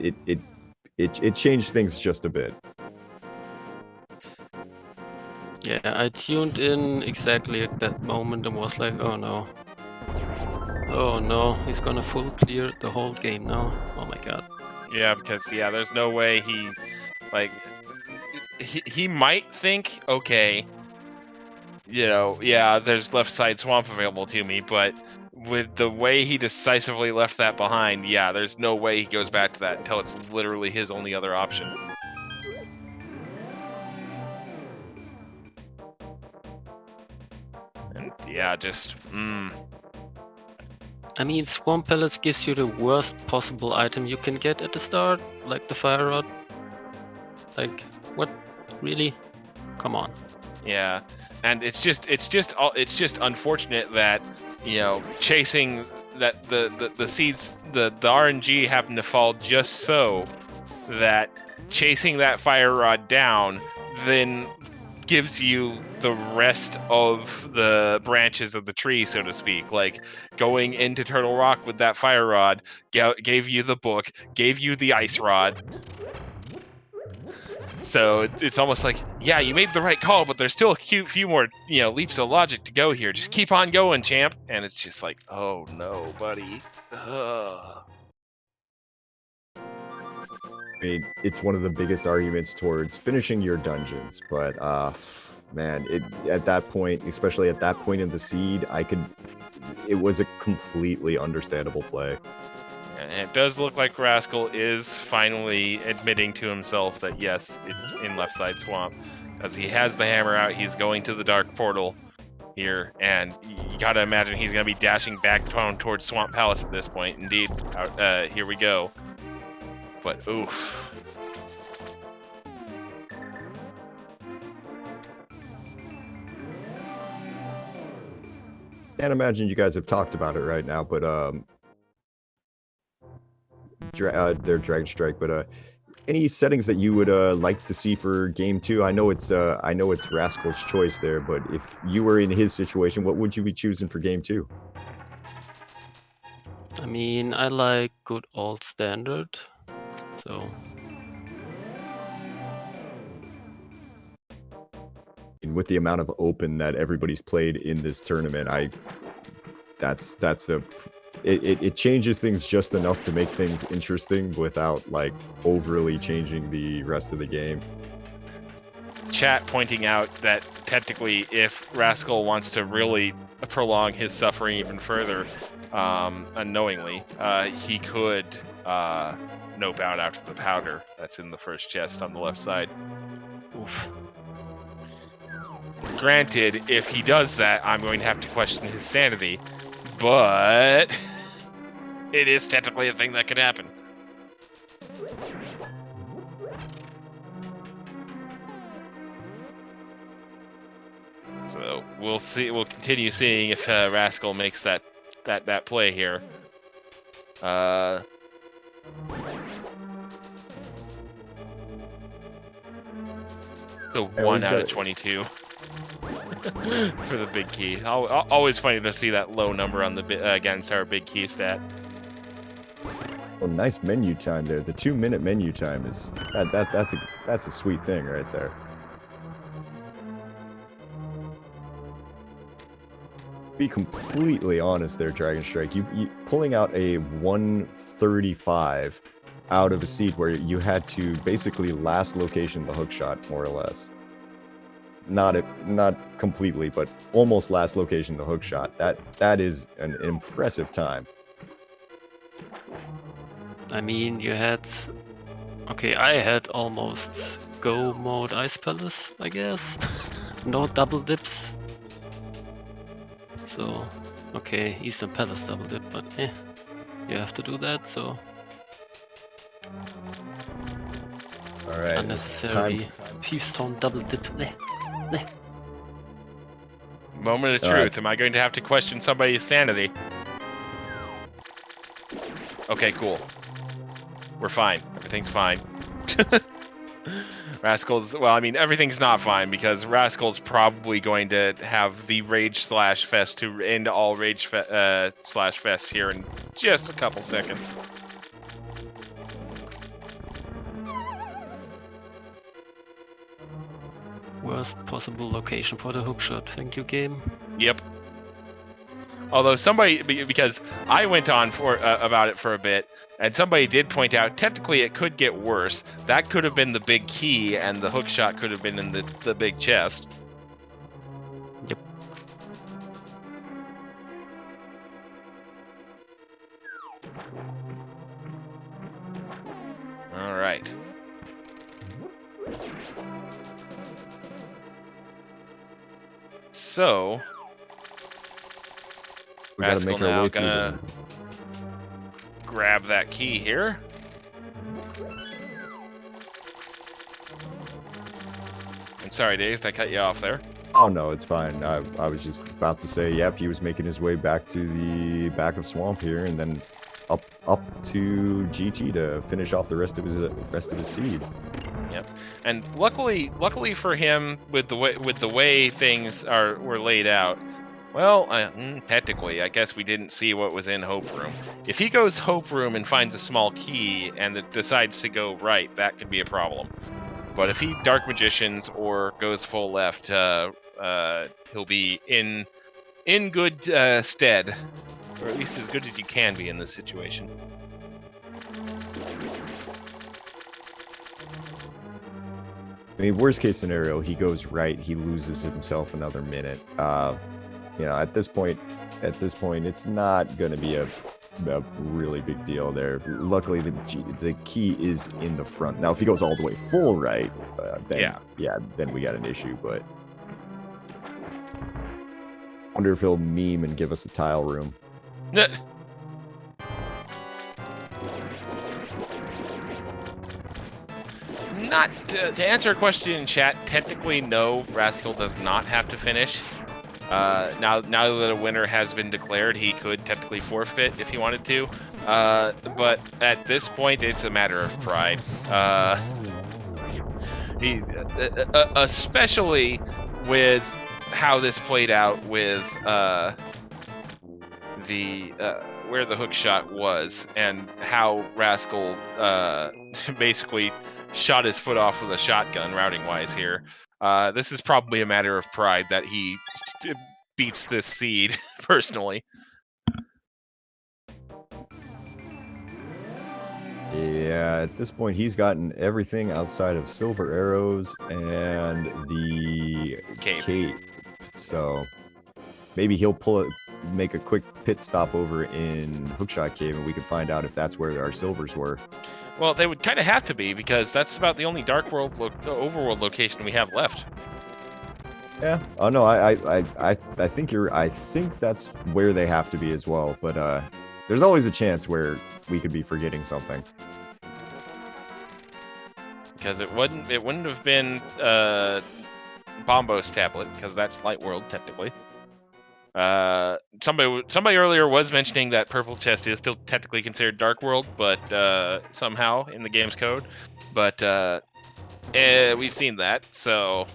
it changed things just a bit. Yeah, I tuned in exactly at that moment and was like, oh no. Oh no, he's gonna full clear the whole game now. Oh my god. Yeah, because there's no way he might think, okay, there's left side swamp available to me, but with the way he decisively left that behind, there's no way he goes back to that until it's literally his only other option. And I mean, Swamp Palace gives you the worst possible item you can get at the start, like the Fire Rod. Like, what? Really? Come on. Yeah, and it's just unfortunate that chasing that the seeds, the RNG happened to fall just so that chasing that Fire Rod down then gives you the rest of the branches of the tree, so to speak. Like going into Turtle Rock with that Fire Rod gave you the book, gave you the Ice Rod. So it's almost like, you made the right call, but there's still a few more, leaps of logic to go here. Just keep on going, champ. And it's just like, oh no, buddy. Ugh. I mean, it's one of the biggest arguments towards finishing your dungeons, but man, at that point, especially at that point in the seed, it was a completely understandable play. And it does look like Rascal is finally admitting to himself that yes, it's in left side swamp, as he has the hammer out. He's going to the dark portal here, and you gotta imagine he's gonna be dashing back towards Swamp Palace at this point. Indeed, here we go. But oof. Can't imagine you guys have talked about it right now, but their Dragonstrike, but any settings that you would like to see for game 2? I know it's Rascal's choice there, but if you were in his situation, what would you be choosing for game 2? I mean, I like good old standard, so. And with the amount of open that everybody's played in this tournament, it changes things just enough to make things interesting without like overly changing the rest of the game. Chat pointing out that technically, if Rascal wants to really prolong his suffering even further, unknowingly, he could nope out after the powder that's in the first chest on the left side. Oof. Granted, if he does that, I'm going to have to question his sanity, but it is technically a thing that could happen. So we'll see. We'll continue seeing if Rascal makes that play here. So 1 out of 22 for the big key. Always funny to see that low number on the against our big key stat. Well, nice menu time there. The 2-minute menu time is that's a sweet thing right there. be completely honest there, Dragonstrike, you pulling out a 135 out of a seed where you had to basically last location the hookshot, more or less. Not completely, but almost last location the hookshot. That is an impressive time. I mean, you had... Okay, I had almost go mode Ice Palace, I guess. No double dips. So, okay, Eastern Palace double dip, but you have to do that, so... Alright, Unnecessary Peevestone double dip. Moment of truth. Am I going to have to question somebody's sanity? Okay, cool. We're fine. Everything's fine. Rascal's... Well, I mean, everything's not fine because Rascal's probably going to have the Rage slash Fest to end all Rage slash Fest here in just a couple seconds. Worst possible location for the hookshot. Thank you, game. Yep. Although somebody, because I went on for about it for a bit, and somebody did point out, technically it could get worse. That could have been the big key, and the hookshot could have been in the big chest. Yep. All right. So... We gotta Rascal make our now way gonna through grab that key here. I'm sorry, Dazed, I cut you off there. Oh no, it's fine. I was just about to say, yep, he was making his way back to the back of Swamp here, and then up to GT to finish off the rest of his seed. Yep, and luckily for him, with the way things were laid out. Well, technically, I guess we didn't see what was in Hope Room. If he goes Hope Room and finds a small key and it decides to go right, that could be a problem. But if he Dark Magicians or goes full left, he'll be in good stead, or at least as good as you can be in this situation. I mean, worst case scenario, he goes right, he loses himself another minute. You know, at this point, it's not going to be a really big deal there. Luckily, the key is in the front. Now, if he goes all the way full right, then then we got an issue. But wonder if he'll meme and give us a tile room. Not to answer a question in chat. Technically, no. Rascal does not have to finish. Now that a winner has been declared, he could technically forfeit if he wanted to. But at this point, it's a matter of pride. Especially with how this played out with where the hook shot was and how Rascal basically shot his foot off with a shotgun routing wise here. This is probably a matter of pride that he beats this seed personally. Yeah, at this point, he's gotten everything outside of Silver Arrows and the cape. So maybe he'll make a quick pit stop over in Hookshot Cave, and we can find out if that's where our silvers were. Well, they would kind of have to be, because that's about the only Dark World overworld location we have left. Yeah. Oh no, I think that's where they have to be as well. But there's always a chance where we could be forgetting something. Because it wouldn't have been Bombo's tablet, because that's Light World technically. Somebody earlier was mentioning that Purple Chest is still technically considered Dark World, but somehow in the game's code. But we've seen that, so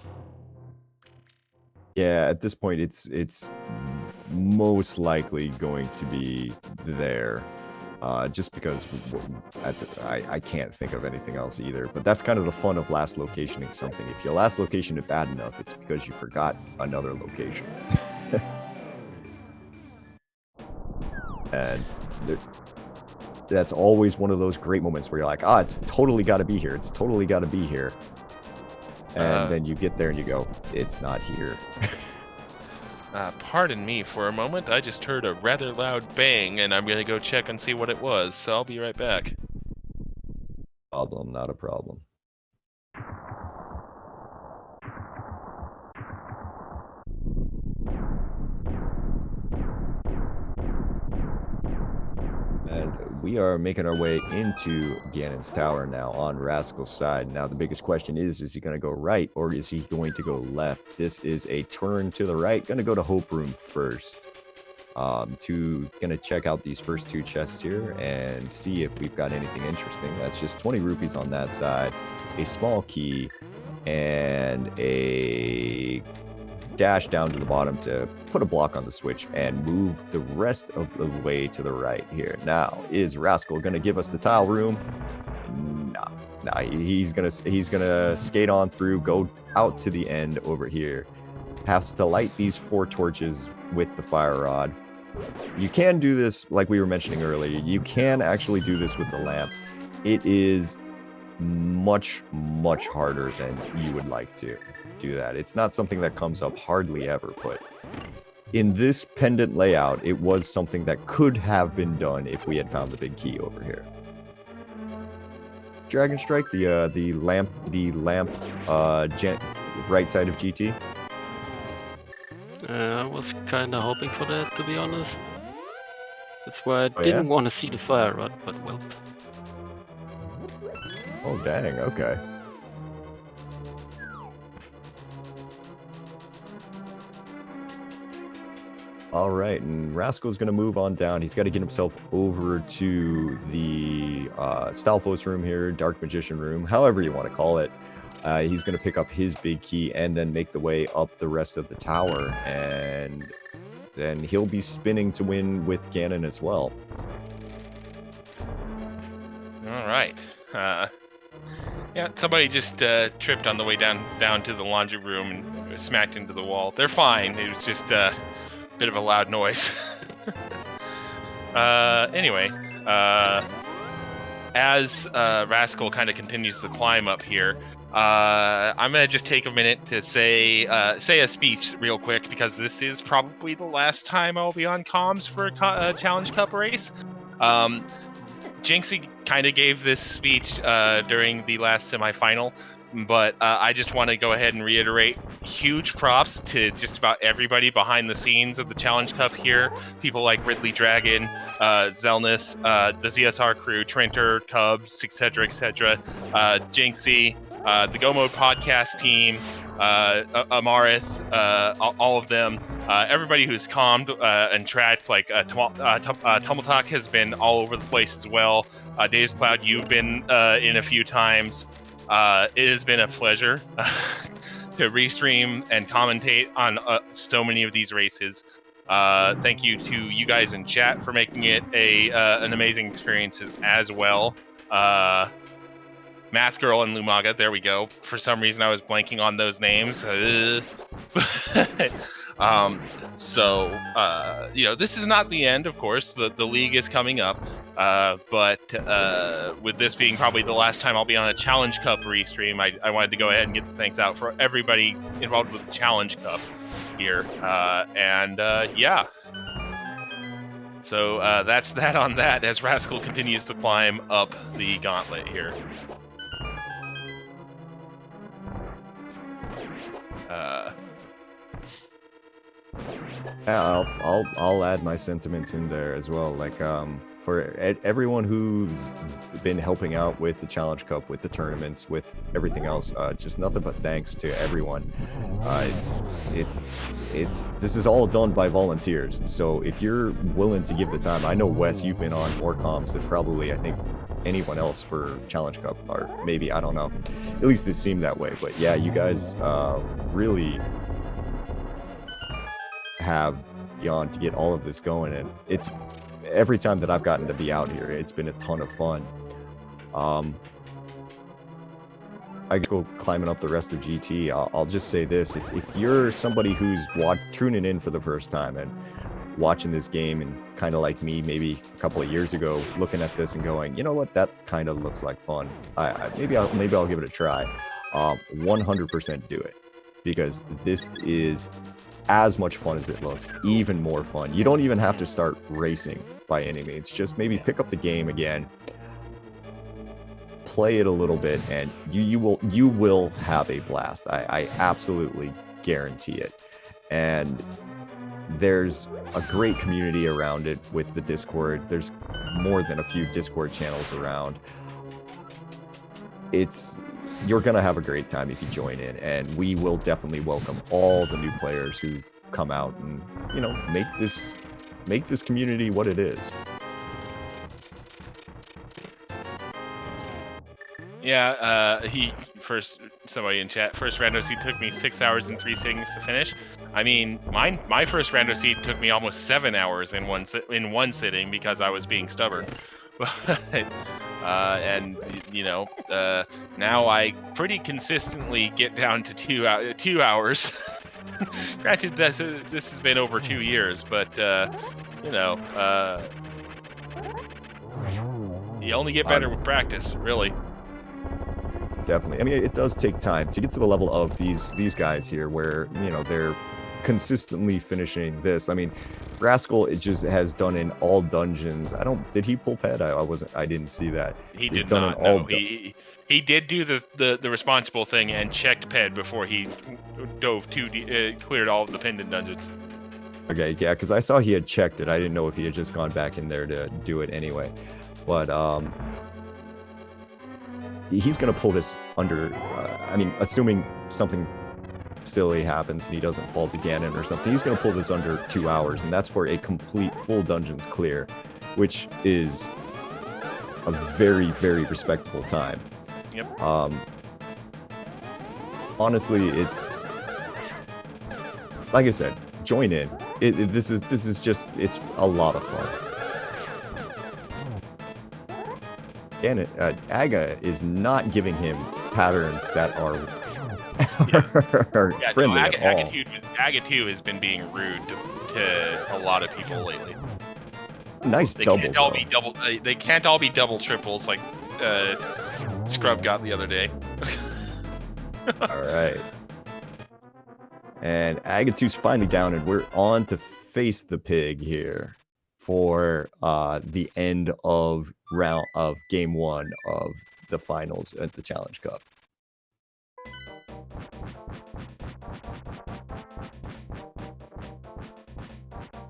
yeah, at this point, it's most likely going to be there, just because I can't think of anything else either. But that's kind of the fun of last locationing something. If you last location it bad enough, it's because you forgot another location. And that's always one of those great moments where you're like, it's totally got to be here. It's totally got to be here. And then you get there and you go, it's not here. Pardon me for a moment. I just heard a rather loud bang, and I'm going to go check and see what it was, so I'll be right back. Problem, not a problem. And we are making our way into Ganon's tower now on Rascal's side. Now, the biggest question is he going to go right or is he going to go left? This is a turn to the right. Going to go to Hope Room first. Gonna check out these first 2 chests here and see if we've got anything interesting. That's just 20 rupees on that side, a small key, and a dash down to the bottom to put a block on the switch and move the rest of the way to the right here. Now, is Rascal gonna give us the tile room? Nah, he's gonna skate on through, go out to the end over here. Has to light these 4 torches with the fire rod. You can do this, like we were mentioning earlier, you can actually do this with the lamp. It is much, much harder than you would like to do that. It's not something that comes up hardly ever, but in this pendant layout, it was something that could have been done if we had found the big key over here. Dragonstrike, the lamp right side of GT. I was kind of hoping for that, to be honest. That's why I didn't want to see the fire rod, but well. Oh, dang, okay. All right, and Rascal's going to move on down. He's got to get himself over to the Stalfos room here, Dark Magician room, however you want to call it. He's going to pick up his big key and then make the way up the rest of the tower. And then he'll be spinning to win with Ganon as well. All right. Yeah, somebody just tripped on the way down to the laundry room and smacked into the wall. They're fine. It was just a bit of a loud noise. Anyway, as Rascal kind of continues to climb up here, I'm gonna just take a minute to say a speech real quick, because this is probably the last time I'll be on comms for a Challenge Cup race. Jinxie kind of gave this speech during the last semifinal, but I just want to go ahead and reiterate huge props to just about everybody behind the scenes of the Challenge Cup here. People like Ridley Dragon, Zelnus, the ZSR crew, Trenter, Tubbs, etc., Jinxie, the Go Mode podcast team, Amarith, all of them, everybody who's calmed and tracked, like Tumultalk has been all over the place as well. Dave's Cloud, you've been in a few times. It has been a pleasure to restream and commentate on so many of these races. Thank you to you guys in chat for making it an amazing experience as well. Math Girl and Lumaga, there we go. For some reason, I was blanking on those names. This is not the end, of course. The league is coming up. But with this being probably the last time I'll be on a Challenge Cup restream, I wanted to go ahead and get the thanks out for everybody involved with the Challenge Cup here. Yeah. So that's that on that, as Rascal continues to climb up the gauntlet here. I'll add my sentiments in there as well. Like for everyone who's been helping out with the Challenge Cup, with the tournaments, with everything else, just nothing but thanks to everyone. This is all done by volunteers. So if you're willing to give the time, I know Wes, you've been on more comms than probably I think anyone else for Challenge Cup, or maybe, I don't know. At least it seemed that way. But yeah, you guys really have beyond to get all of this going, and it's every time that I've gotten to be out here, it's been a ton of fun. I go climbing up the rest of GT. I'll just say this: if you're somebody who's tuning in for the first time and watching this game and kind of like me maybe a couple of years ago looking at this and going, you know what, that kind of looks like fun. Maybe I'll give it a try. 100% do it, because this is as much fun as it looks, even more fun. You don't even have to start racing by any means. Just maybe pick up the game again, play it a little bit, and you will have a blast. I absolutely guarantee it. And there's a great community around it with the Discord. There's more than a few Discord channels around. You're gonna have a great time if you join in, and we will definitely welcome all the new players who come out and, you know, make this community what it is. Yeah, somebody in chat, first rando seed took me 6 hours and 3 seconds to finish. I mean, my first rando seed took me almost 7 hours in one sitting because I was being stubborn. And you know, now I pretty consistently get down to 2 hours. Granted, this has been over 2 years, but you know, you only get better with practice, really. Definitely. I mean, it does take time to get to the level of these guys here, where, you know, they're consistently finishing this. I mean, Rascal, it just has done in all dungeons. Did he pull ped? I didn't see that. He did not. No, he did do the responsible thing and checked ped before he dove cleared all of the pendant dungeons. Okay, yeah, because I saw he had checked it. I didn't know if he had just gone back in there to do it anyway. But he's going to pull this under, I mean, assuming something silly happens and he doesn't fall to Ganon or something, he's going to pull this under 2 hours, and that's for a complete full dungeons clear, which is a very, very respectable time. Yep. Honestly, it's, like I said, join in. This is just, it's a lot of fun. And Aga is not giving him patterns that are friendly at all. Aga 2 has been being rude to a lot of people lately. Nice double. They can't all be double triples like Scrub got the other day. All right. And Aga 2's finally down, and we're on to face the pig here for the end of game 1 of the finals at the Challenge Cup.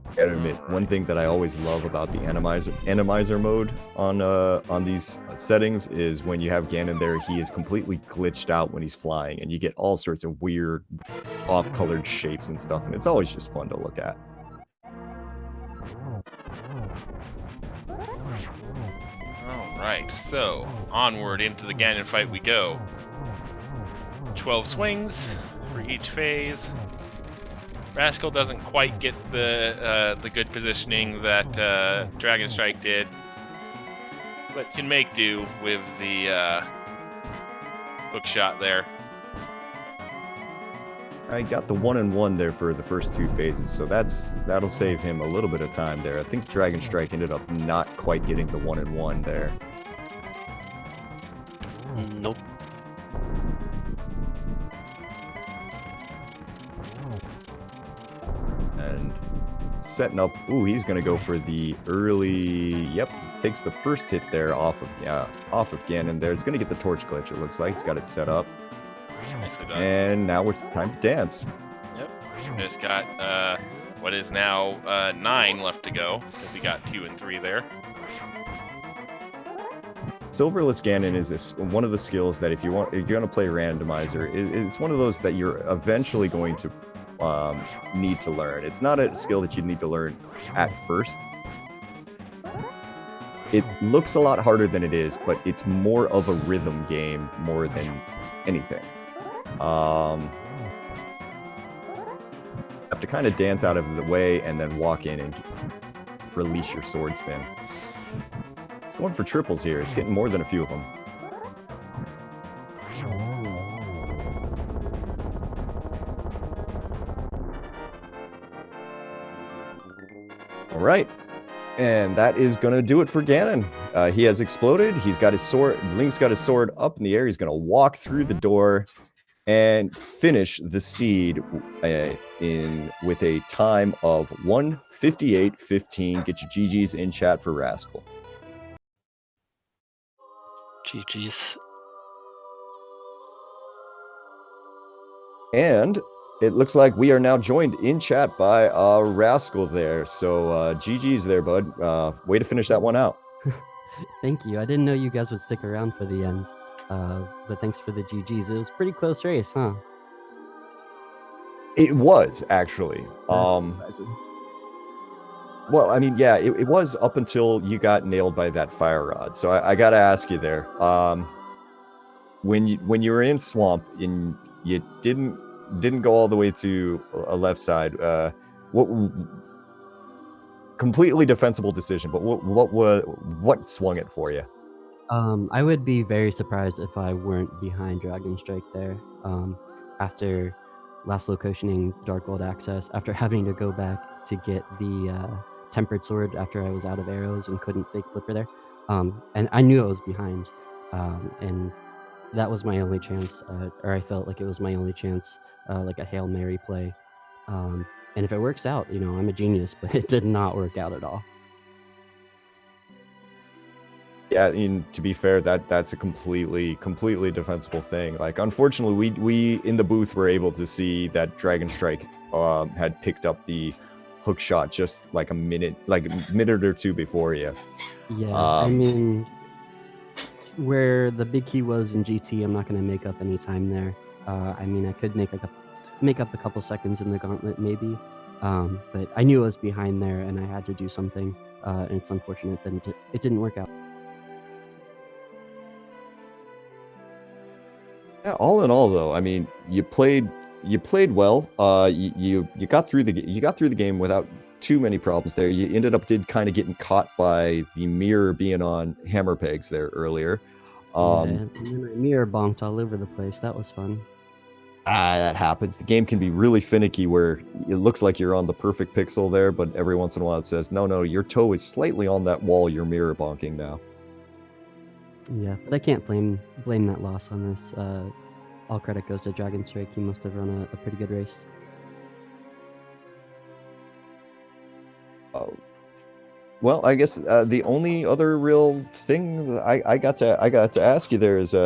I gotta admit, one thing that I always love about the Animizer mode on these settings is when you have Ganon there, he is completely glitched out when he's flying, and you get all sorts of weird, off-colored shapes and stuff, and it's always just fun to look at. Alright, so onward into the Ganon fight we go. 12 swings for each phase. Rascal doesn't quite get the good positioning that Dragonstrike did, but can make do with the hook shot there. I got the 1-1 there for the first 2 phases, so that'll save him a little bit of time there. I think Dragonstrike ended up not quite getting the 1-1 there. Nope. And setting up, ooh, he's gonna go for the early, yep, takes the first hit there off of Ganon there. It's gonna get the torch glitch, it looks like. It's got it set up. Nicely done. And now it's time to dance. Yep. Just got what is now 9 left to go, because he got 2 and 3 there. Silverless Ganon is one of the skills that if you're going to play randomizer, it's one of those that you're eventually going to need to learn. It's not a skill that you need to learn at first. It looks a lot harder than it is, but it's more of a rhythm game more than anything. Have to kind of dance out of the way and then walk in and release your sword spin. It's going for triples here. It's getting more than a few of them. All right. And that is going to do it for Ganon. He has exploded. He's got his sword. Link's got his sword up in the air. He's going to walk through the door and finish the seed with a time of 1:58:15. Get your GGs in chat for Rascal. GG's. And it looks like we are now joined in chat by Rascal there. So GG's there, bud. Way to finish that one out. Thank you. I didn't know you guys would stick around for the end. But thanks for the GG's. It was a pretty close race, huh? It was, actually. Well, I mean, yeah, it was up until you got nailed by that fire rod. So I got to ask you there. When you were in Swamp and you didn't go all the way to a left side, what completely defensible decision, but what swung it for you? I would be very surprised if I weren't behind Dragonstrike there. After last locationing Dark World access, after having to go back to get the Tempered Sword after I was out of arrows and couldn't fake Flipper there. And I knew I was behind. And that was my only chance, or I felt like it was my only chance, like a Hail Mary play. And if it works out, I'm a genius, but it did not work out at all. Yeah, to be fair, that's a completely defensible thing. Like, unfortunately, we in the booth were able to see that Dragonstrike had picked up the hook shot just like a minute or two before you. Yeah, I mean, where the big key was in GT, I'm not going to make up any time there. I mean, I could make up a couple seconds in the gauntlet maybe, but I knew I was behind there and I had to do something. And it's unfortunate that it didn't work out. Yeah, all in all, though, I mean, you played well. You got through the game without too many problems there. You ended up kind of getting caught by the mirror being on hammer pegs there earlier. And then my mirror bonked all over the place. That was fun. That happens. The game can be really finicky where it looks like you're on the perfect pixel there, but every once in a while it says, no, your toe is slightly on that wall you're mirror bonking now. Yeah, but I can't blame that loss on this. All credit goes to Dragonstrike. He must have run a pretty good race. Well, I guess the only other real thing that I got to ask you there is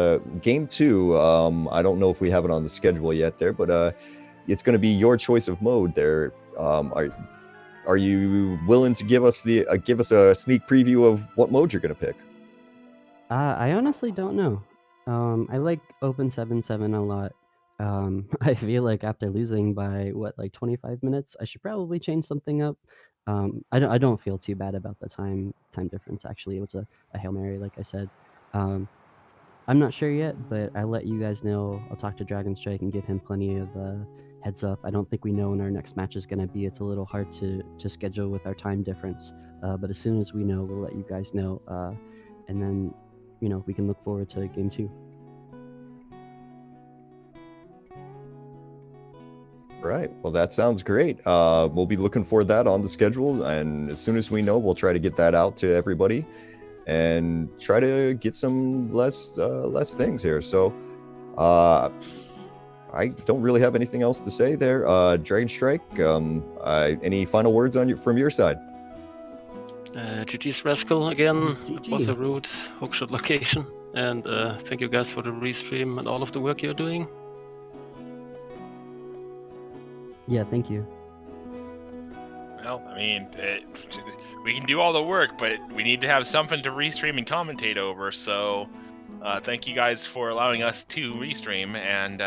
game 2. I don't know if we have it on the schedule yet there, but it's going to be your choice of mode there. Are you willing to give us a sneak preview of what mode you're going to pick? I honestly don't know. I like Open 7-7 a lot. I feel like after losing by 25 minutes, I should probably change something up. I don't feel too bad about the time difference. Actually, it was a Hail Mary, like I said. I'm not sure yet, but I'll let you guys know. I'll talk to Dragonstrike and give him plenty of heads up. I don't think we know when our next match is going to be. It's a little hard to schedule with our time difference. But as soon as we know, we'll let you guys know. And then, we can look forward to game 2. Right. Well, that sounds great. We'll be looking for that on the schedule, and as soon as we know, we'll try to get that out to everybody and try to get some less things here. So, I don't really have anything else to say there. Dragonstrike, any final words from your side? GG's Rascal again. GG. It was a rude hookshot location, and thank you guys for the restream and all of the work you're doing. Yeah, thank you. Well, I mean, we can do all the work, but we need to have something to restream and commentate over. So, thank you guys for allowing us to restream, and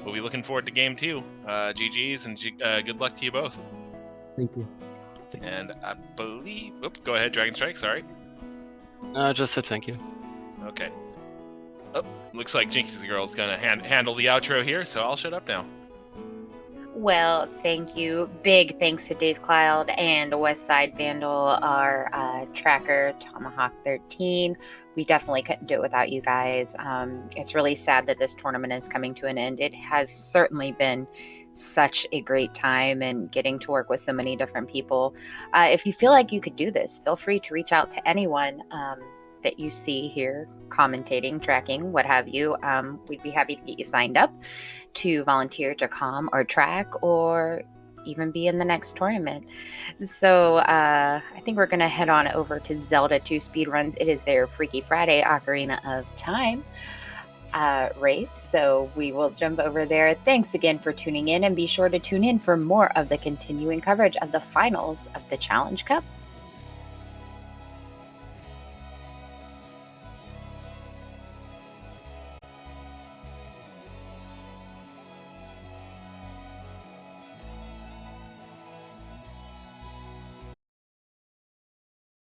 we'll be looking forward to game 2. GG's and good luck to you both. Thank you. And I believe, go ahead, Dragonstrike. Sorry. I just said thank you. Okay. Oh, looks like Jinx's girl's gonna handle the outro here, so I'll shut up now. Well, thank you. Big thanks to Days Cloud and Westside Vandal, our tracker, Tomahawk 13. We definitely couldn't do it without you guys. It's really sad that this tournament is coming to an end. It has certainly been such a great time and getting to work with so many different people. If you feel like you could do this, feel free to reach out to anyone that you see here commentating, tracking, what have you. We'd be happy to get you signed up to volunteer to comm or track or even be in the next tournament. So I think we're going to head on over to Zelda 2 Speedruns. It is their Freaky Friday Ocarina of Time race. So we will jump over there. Thanks again for tuning in, and be sure to tune in for more of the continuing coverage of the finals of the Challenge Cup